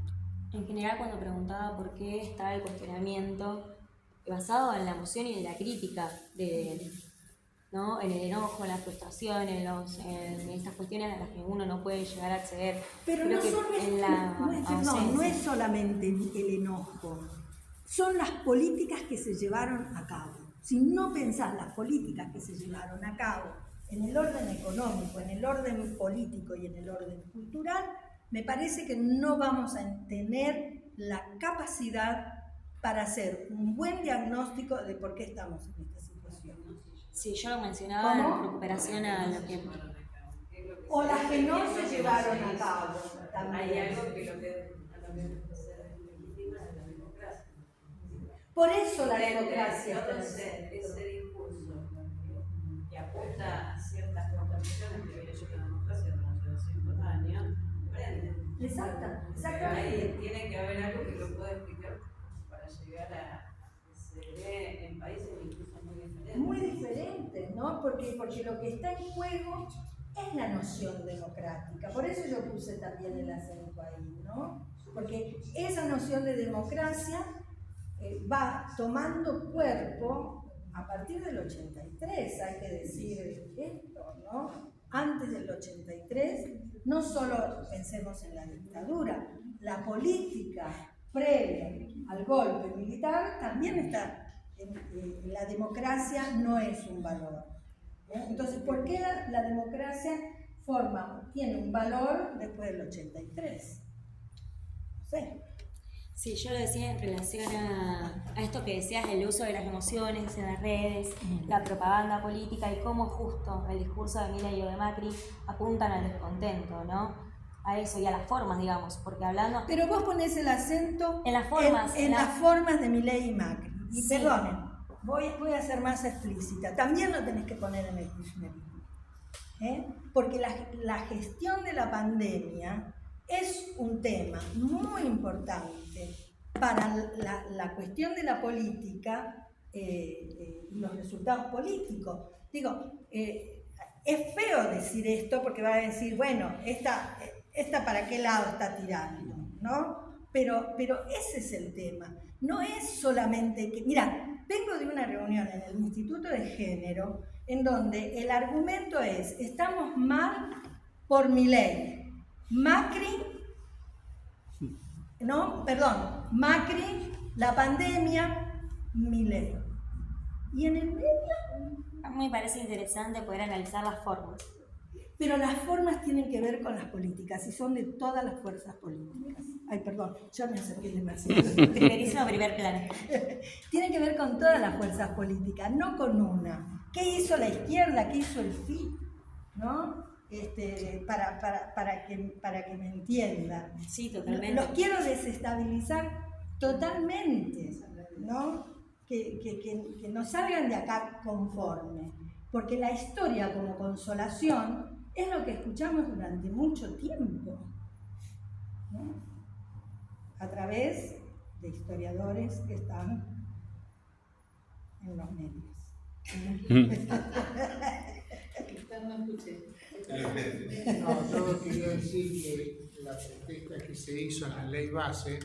En general, cuando preguntaba por qué estaba el cuestionamiento basado en la emoción y en la crítica, ¿no? En el enojo, en la frustración, en estas cuestiones a las que uno no puede llegar a acceder. Pero no es solamente el enojo, son las políticas que se llevaron a cabo. Si no pensás las políticas que se llevaron a cabo en el orden económico, en el orden político y en el orden cultural, me parece que no vamos a tener la capacidad para hacer un buen diagnóstico de por qué estamos en esta situación. Sí, yo lo mencionaba en recuperación a lo que... O las que no se llevaron a cabo. Hay algo que lo que ser legítima es la democracia. Por eso la democracia. Ese discurso que apunta a ciertas contradicciones que viene hecho la democracia durante 200 años, prende. Exactamente. Tiene que haber algo que lo pueda explicar para llegar a que se dé en países incluso muy diferentes. Muy diferentes, ¿no? Porque lo que está en juego es la noción democrática. Por eso yo puse también el acento ahí, ¿no? Porque esa noción de democracia va tomando cuerpo a partir del 83, hay que decir esto, ¿no? Antes del 83, no solo pensemos en la dictadura, la política previa al golpe militar también está, la democracia no es un valor. Entonces, ¿por qué la democracia tiene un valor después del 83? No sé. Sí, yo lo decía en relación a esto que decías, el uso de las emociones en las redes, la propaganda política y cómo justo el discurso de Milei o de Macri apuntan al descontento, ¿no? A eso y a las formas, digamos, porque hablando... Pero vos ponés el acento en las formas, en las formas de Milei y Macri. Y sí. Perdonen, voy a ser más explícita. También lo tenés que poner en el kirchnerismo. Porque la gestión de la pandemia es un tema muy importante para la cuestión de la política y los resultados políticos. Digo, es feo decir esto porque va a decir, bueno, esta para qué lado está tirando, ¿no? Pero ese es el tema. No es solamente que... Mira, vengo de una reunión en el Instituto de Género en donde el argumento es, estamos mal por Milei. Macri, la pandemia, Milei. ¿Y en el medio? A mí me parece interesante poder analizar las formas. Pero las formas tienen que ver con las políticas y son de todas las fuerzas políticas. Ay, perdón, yo me acerqué demasiado. Primerísimo primer plano. Tienen que ver con todas las fuerzas políticas, no con una. ¿Qué hizo la izquierda? ¿Qué hizo el FI? ¿No? Para que me entiendan. Sí, totalmente. Los quiero desestabilizar totalmente, ¿no? Que no salgan de acá conforme. porque la historia como consolación es lo que escuchamos durante mucho tiempo, ¿no? A través de historiadores que están en los medios. No escuché. No, yo quería decir que la protesta que se hizo en la ley base,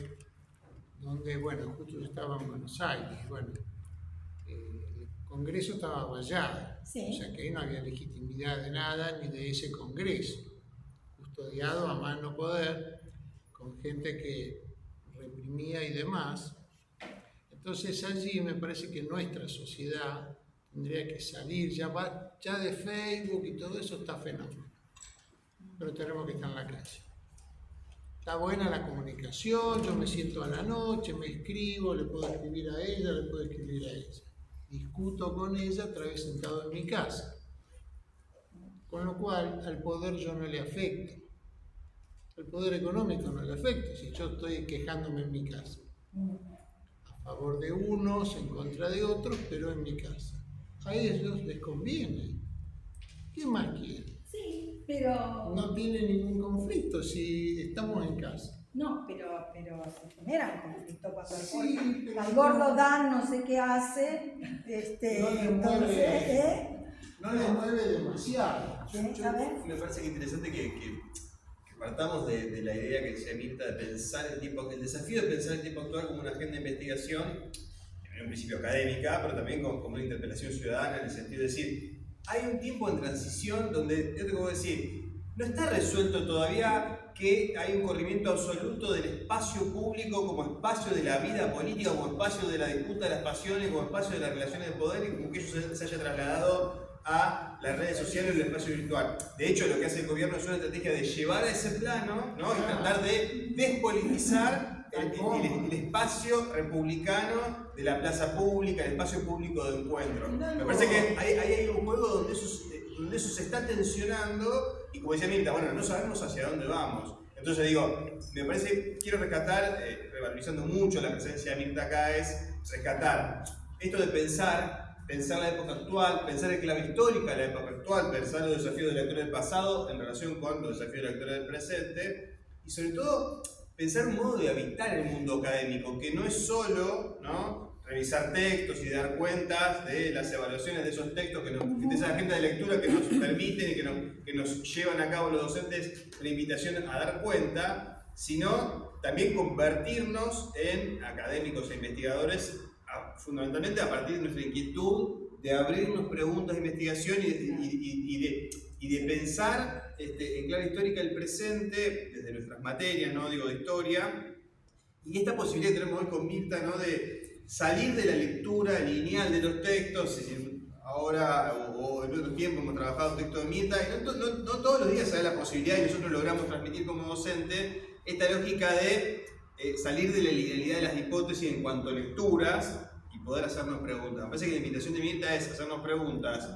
donde, bueno, justo yo estaba en Buenos Aires, bueno, el Congreso estaba vallado, Sí. o sea que ahí no había legitimidad de nada ni de ese Congreso, custodiado a más no poder, con gente que reprimía y demás. Entonces allí me parece que nuestra sociedad tendría que salir, ya de Facebook y todo eso está fenómeno, pero tenemos que estar en la calle. Está buena la comunicación, yo me siento a la noche, me escribo, le puedo escribir a ella, le puedo escribir a ella. Discuto con ella otra vez sentado en mi casa. Con lo cual al poder yo no le afecto. El poder económico no le afecta si yo estoy quejándome en mi casa. A favor de unos, en contra de otros, pero en mi casa. A ellos les conviene. ¿Qué más quieren? Sí, pero... No tiene ningún conflicto si estamos en casa. No, pero se genera un conflicto cuando Sí, pero al gordo Dan no sé qué hace, No le entonces, mueve. No le mueve demasiado. A ver. Me parece que es interesante que partamos de la idea que decía Mirta de pensar el desafío de pensar el tiempo actual como una agenda de investigación, en un principio académica, pero también como una interpelación ciudadana, en el sentido de decir, hay un tiempo en transición donde, yo te puedo decir, no está resuelto todavía que hay un corrimiento absoluto del espacio público como espacio de la vida política, como espacio de la disputa de las pasiones, como espacio de las relaciones de poder y como que eso se haya trasladado a las redes sociales y el espacio virtual. De hecho, lo que hace el gobierno es una estrategia de llevar a ese plano, ¿no? Y tratar de despolitizar el espacio republicano de la plaza pública, el espacio público de encuentro. Me parece que hay un juego donde eso se está tensionando y, como decía Mirta, bueno, no sabemos hacia dónde vamos. Entonces digo, me parece, quiero rescatar, revalorizando mucho la presencia de Mirta acá, es rescatar esto de pensar la época actual, pensar en clave histórica de la época actual, pensar los desafíos de la lectura del pasado en relación con los desafíos de la lectura del presente y sobre todo pensar un modo de habitar el mundo académico que no es solo, ¿no?, revisar textos y dar cuentas de las evaluaciones de esos textos, de esa agenda de lectura que nos permiten y que nos llevan a cabo los docentes la invitación a dar cuenta, sino también convertirnos en académicos e investigadores fundamentalmente a partir de nuestra inquietud de abrirnos preguntas de investigación y de pensar en clave histórica el presente desde nuestras materias, no digo de historia, y esta posibilidad que tenemos hoy con Mirta, ¿no?, de salir de la lectura lineal de los textos. Ahora o en otro tiempo hemos trabajado textos de Mirta y no todos los días se da la posibilidad y nosotros logramos transmitir como docente esta lógica de salir de la linealidad de las hipótesis en cuanto a lecturas y poder hacernos preguntas. Me parece que la invitación de Mirta es hacernos preguntas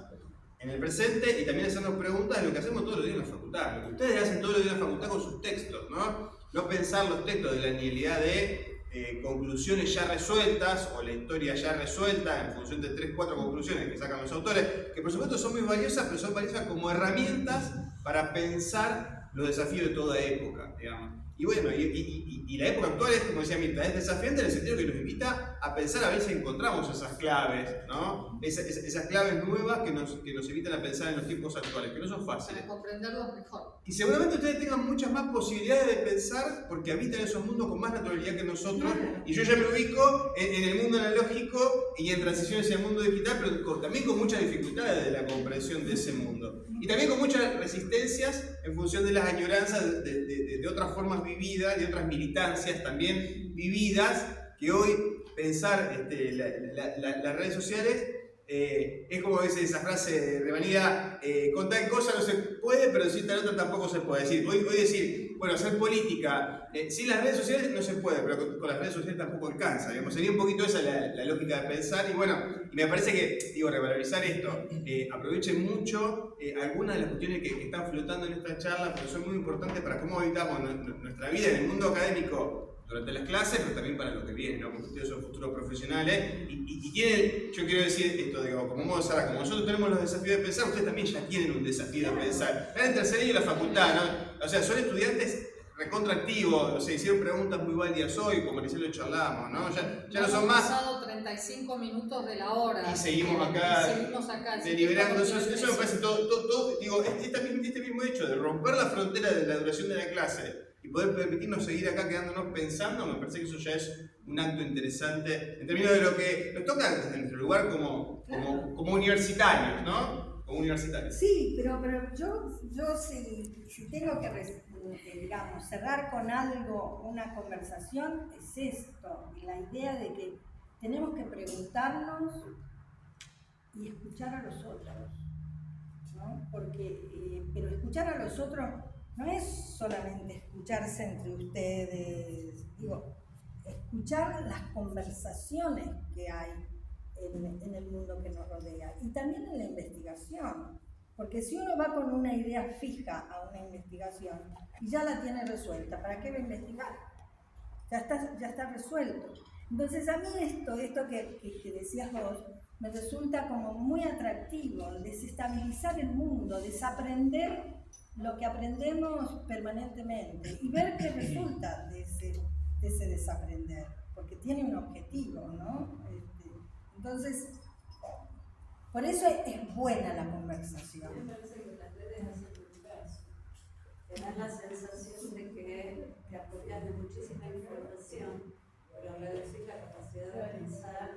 en el presente y también hacernos preguntas de lo que hacemos todos los días en la facultad, lo que ustedes hacen todos los días en la facultad con sus textos, no pensar los textos de la linealidad de conclusiones ya resueltas o la historia ya resuelta en función de 3-4 conclusiones que sacan los autores, que por supuesto son muy valiosas, pero son valiosas como herramientas para pensar los desafíos de toda época, digamos. Y bueno, y la época actual es, como decía Mirta, es desafiante en el sentido que nos invita a pensar a ver si encontramos esas claves, ¿no? Esas claves nuevas que nos invitan a pensar en los tiempos actuales, que no son fáciles. Para comprenderlos mejor. Y seguramente ustedes tengan muchas más posibilidades de pensar porque habitan esos mundos con más naturalidad que nosotros. Y yo ya me ubico en el mundo analógico y en transiciones hacia el mundo digital, pero también con muchas dificultades de la comprensión de ese mundo. Y también con muchas resistencias en función de las añoranzas de otras formas vividas, de otras militancias también vividas, que hoy pensar las redes sociales es como dice esa frase de vanidad, con tal cosa no se puede, pero sin tal otra tampoco se puede. Hoy decir, bueno, hacer política sin las redes sociales no se puede, pero con las redes sociales tampoco alcanza. Digamos. Sería un poquito esa la lógica de pensar. Y bueno, me parece que, revalorizar esto, aprovechen mucho algunas de las cuestiones que están flotando en esta charla, porque son muy importantes para cómo habitamos nuestra vida en el mundo académico durante las clases, pero también para lo que viene, ¿no? Porque ustedes son futuros profesionales y tienen, yo quiero decir esto, digo, como modo de cerrar, como nosotros tenemos los desafíos de pensar, ustedes también ya tienen un desafío de pensar. Están en tercer año de la facultad, ¿no? O sea, son estudiantes recontraactivos, o sea, hicieron preguntas muy válidas hoy, como recién lo charlamos, ¿no? Ya no son más. Han pasado 35 minutos de la hora. Y seguimos acá, deliberando. Eso me parece todo digo, este mismo hecho de romper la frontera de la duración de la clase y poder permitirnos seguir acá quedándonos pensando, me parece que eso ya es un acto interesante en términos de lo que nos toca desde nuestro lugar como universitarios, ¿no? Como universitarios. Sí, pero yo si tengo que digamos, cerrar con algo, una conversación, es esto, la idea de que tenemos que preguntarnos y escuchar a los otros, ¿no? Porque, pero escuchar a los otros no es solamente escucharse entre ustedes, digo, escuchar las conversaciones que hay en el mundo que nos rodea y también en la investigación. Porque si uno va con una idea fija a una investigación y ya la tiene resuelta, ¿para qué va a investigar? Ya está resuelto. Entonces a mí esto que decías vos, me resulta como muy atractivo, desestabilizar el mundo, desaprender lo que aprendemos permanentemente y ver qué resulta de ese desaprender, porque tiene un objetivo, ¿no? Entonces, por eso es buena la conversación. Me parece que las redes hacen un caso. Te dan la sensación de que te apoyas de muchísima información, pero reducir la capacidad de pensar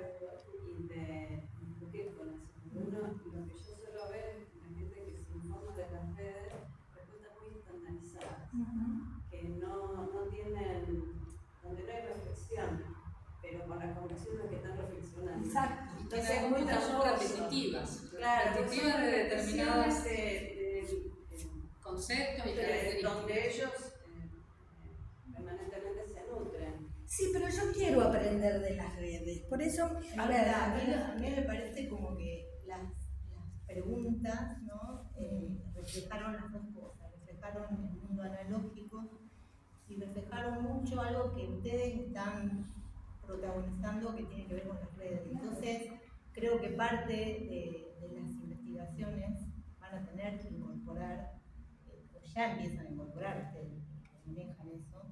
y de discutir con eso. Lo que yo suelo ver es la gente que se informa de las redes, respuestas muy estandarizadas, que no tienen, donde no hay reflexión, pero con la convicción de que están reflexionando. Exacto. Entonces, muchas son repetitivas. Claro, repetitivas de determinadas conceptos y características. Donde ellos permanentemente se nutren. Sí, pero yo quiero aprender de las redes. Por eso, a mí me parece como que las preguntas, ¿no? Reflejaron las dos cosas. Reflejaron el mundo analógico y reflejaron mucho algo que ustedes están protagonizando que tiene que ver con las redes. Entonces, creo que parte de las investigaciones van a tener que incorporar, o ya empiezan a incorporar, ustedes manejan eso,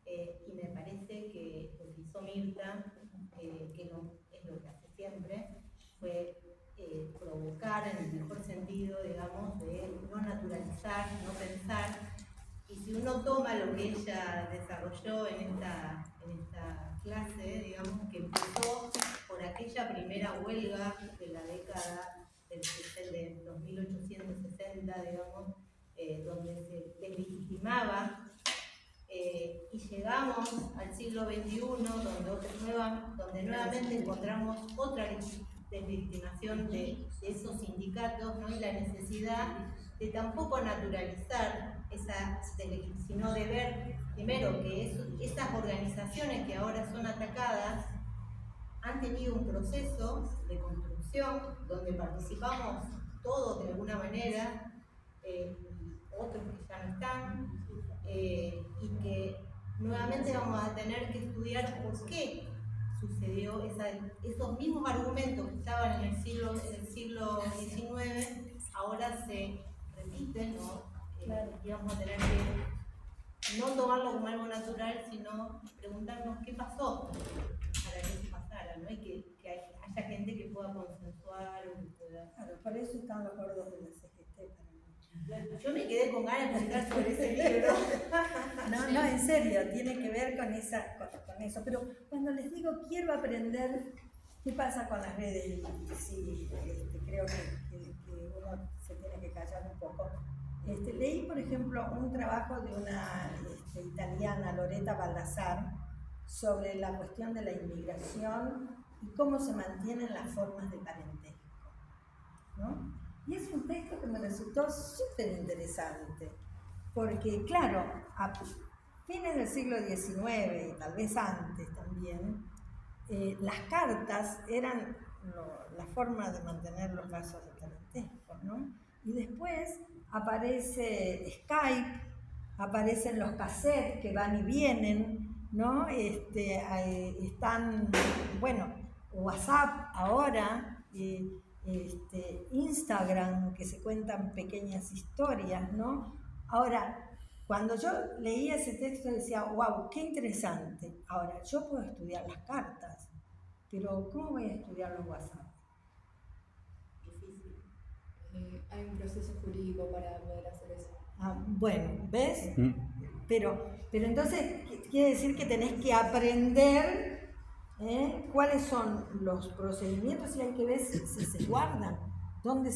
y me parece que lo que hizo Mirta, que no es lo que hace siempre, fue provocar en el mejor sentido, digamos, de no naturalizar, no pensar. Y si uno toma lo que ella desarrolló en esta clase, digamos, que empezó por aquella primera huelga de la década de los 1860, digamos, donde se deslegitimaba, y llegamos al siglo XXI, donde nuevamente encontramos otra deslegitimación de esos sindicatos, ¿no? Y la necesidad de tampoco naturalizar sino de ver primero que esas organizaciones que ahora son atacadas han tenido un proceso de construcción donde participamos todos de alguna manera, otros que ya no están, y que nuevamente vamos a tener que estudiar por qué sucedió esos mismos argumentos que estaban en el siglo XIX, ahora se repiten, ¿no? Y vamos a tener que no tomarlo como algo natural, sino preguntarnos qué pasó para que eso pasara, ¿no? Y que haya gente que pueda consensuar o que pueda... Claro, por eso están los gordos de la CGT para mí. Yo me quedé con ganas de preguntar sobre ese libro. No, en serio, tiene que ver con eso. Pero cuando les digo quiero aprender qué pasa con las redes, sí, creo que uno se tiene que callar un poco. Leí, por ejemplo, un trabajo de una italiana, Loretta Baldassar, sobre la cuestión de la inmigración y cómo se mantienen las formas de parentesco, ¿no? Y es un texto que me resultó súper interesante, porque claro, a fines del siglo XIX y tal vez antes también, las cartas eran la forma de mantener los lazos de parentesco, ¿no? Y después aparece Skype, aparecen los cassettes que van y vienen, ¿no? Están, bueno, WhatsApp ahora, Instagram, que se cuentan pequeñas historias, ¿no? Ahora, cuando yo leía ese texto decía, wow, qué interesante. Ahora, yo puedo estudiar las cartas, pero ¿cómo voy a estudiar los WhatsApp? Difícil. Hay un proceso jurídico para poder hacer eso. Bueno, ¿ves? Pero entonces quiere decir que tenés que aprender cuáles son los procedimientos y hay que ver si se guardan, dónde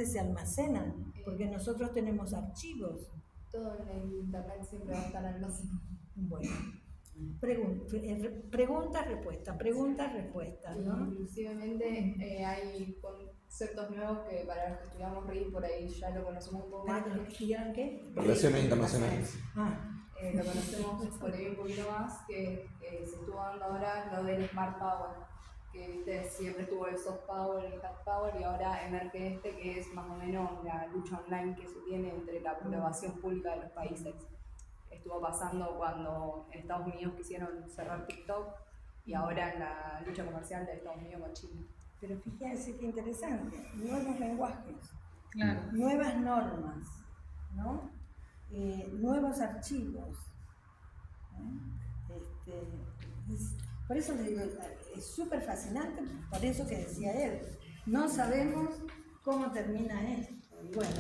se almacenan, porque nosotros tenemos archivos. Todo en internet siempre va a estar almacenado. Bueno, preguntas, respuestas, ¿no? Inclusivemente hay conceptos nuevos que para los que estudiamos RI por ahí ya lo conocemos un poco más. ¿Para los que estudiaron qué? Relaciones internacionales. Lo conocemos por ahí un poquito más, que se estuvo dando ahora lo del Smart Power, que siempre estuvo el Soft Power, el Hard Power, y ahora emerge que es más o menos la lucha online que se tiene entre la aprobación pública de los países. Estuvo pasando cuando en Estados Unidos quisieron cerrar TikTok y ahora en la lucha comercial de Estados Unidos con China. Pero fíjense qué interesante, nuevos lenguajes, nuevas normas, ¿no? Nuevos archivos. Por eso le digo, es súper fascinante, por eso que decía él, no sabemos cómo termina esto. Y bueno,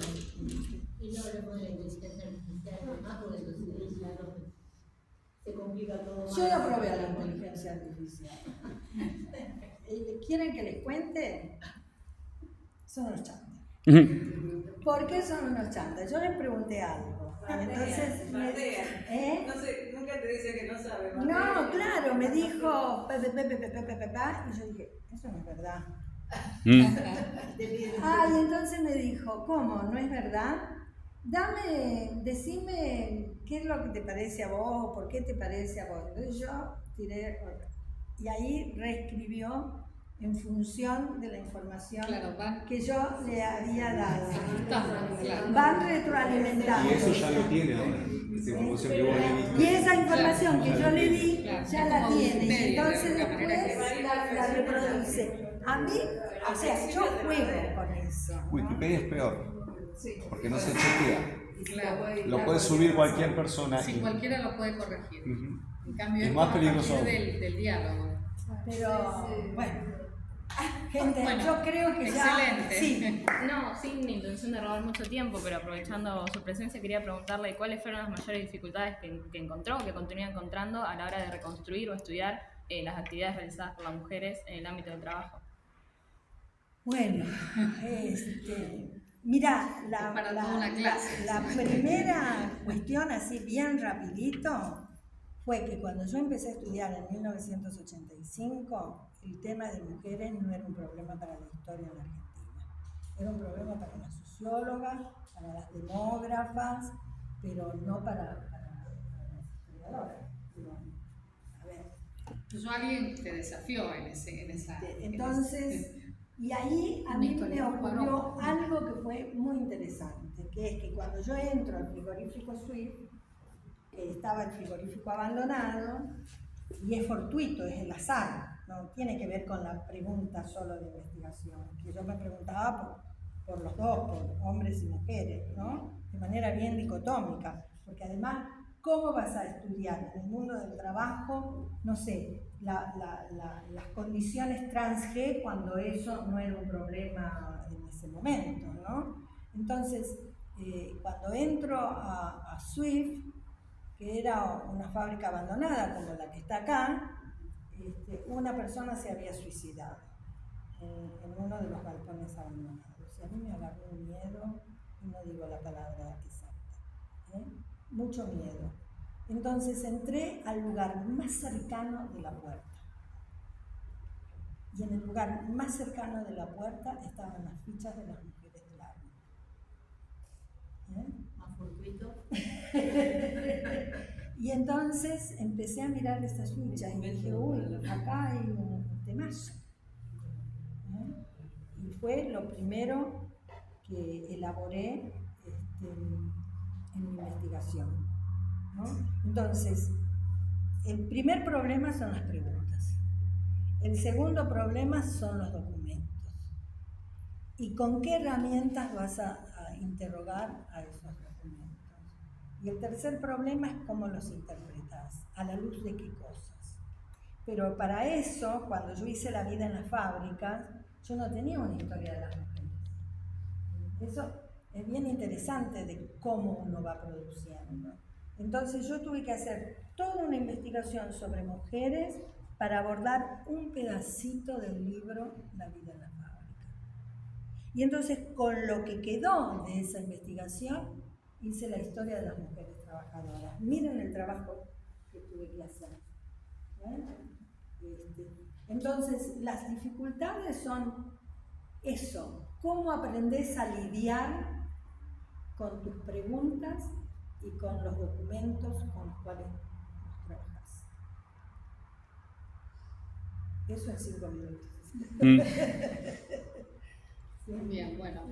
y no hablemos de la inteligencia artificial más, porque entonces claro, se complica todo más. Yo ya probé a la inteligencia artificial. ¿Quieren que les cuente? Son unos chantas. ¿Por qué son unos chantas? Yo les pregunté algo. Entonces, No sé, nunca te dice que no sabe. No, claro, me dijo y yo dije, eso no es verdad. Y entonces me dijo, ¿cómo? ¿No es verdad? Decime qué es lo que te parece a vos, por qué te parece a vos. Entonces yo tiré, y ahí reescribió en función de la información que yo le había dado. Van retroalimentando. Y eso ya lo tiene ahora, esa información que vos le diste. Y esa información que yo le di ya la tiene. Y entonces después la reproduce. A mí, o sea, yo juego con eso. Wikipedia es peor, porque no se chequea. Claro. Lo puede subir cualquier persona. Sí, cualquiera lo puede corregir. En cambio, es más peligroso del diálogo. Pero, bueno. Gente, bueno, yo creo que excelente. Sí. No, sin intención de robar mucho tiempo, pero aprovechando su presencia quería preguntarle cuáles fueron las mayores dificultades que encontró o que continúa encontrando a la hora de reconstruir o estudiar las actividades realizadas por las mujeres en el ámbito del trabajo. Bueno, mira, la primera cuestión así bien rapidito fue que cuando yo empecé a estudiar en 1985, el tema de mujeres no era un problema para la historia en Argentina. Era un problema para las sociólogas, para las demógrafas, pero no para las historiadoras. A ver. Yo alguien te desafió en esa... Entonces, y ahí a mí me ocurrió algo que fue muy interesante, que es que cuando yo entro al frigorífico Swift, estaba el frigorífico abandonado, y es fortuito, es el azar, no tiene que ver con la pregunta solo de investigación, que yo me preguntaba por los dos, por hombres y mujeres, ¿no? De manera bien dicotómica, porque además, ¿cómo vas a estudiar en el mundo del trabajo, no sé, las condiciones trans-G cuando eso no era un problema en ese momento, ¿no? Entonces, cuando entro a Swift, que era una fábrica abandonada como la que está acá, una persona se había suicidado en uno de los balcones abandonados. Y a mí me agarró un miedo, y no digo la palabra exacta, mucho miedo. Entonces entré al lugar más cercano de la puerta. Y en el lugar más cercano de la puerta estaban las fichas de las mujeres del arma. Más fortuito. Y entonces empecé a mirar estas fichas y dije, uy, acá hay un temazo. Y fue lo primero que elaboré en mi investigación, ¿no? Entonces, el primer problema son las preguntas. El segundo problema son los documentos. ¿Y con qué herramientas vas a interrogar a esos documentos? Y el tercer problema es cómo los interpretas, a la luz de qué cosas. Pero para eso, cuando yo hice La vida en las fábricas, yo no tenía una historia de las mujeres. Eso es bien interesante de cómo uno va produciendo. Entonces yo tuve que hacer toda una investigación sobre mujeres para abordar un pedacito del libro La vida en la fábrica. Y entonces con lo que quedó de esa investigación hice la historia de las mujeres trabajadoras. Miren el trabajo que tuve que hacer. Entonces las dificultades son eso, cómo aprendes a lidiar con tus preguntas y con los documentos con los cuales trabajas. Eso en 5 minutos. Bien, bueno.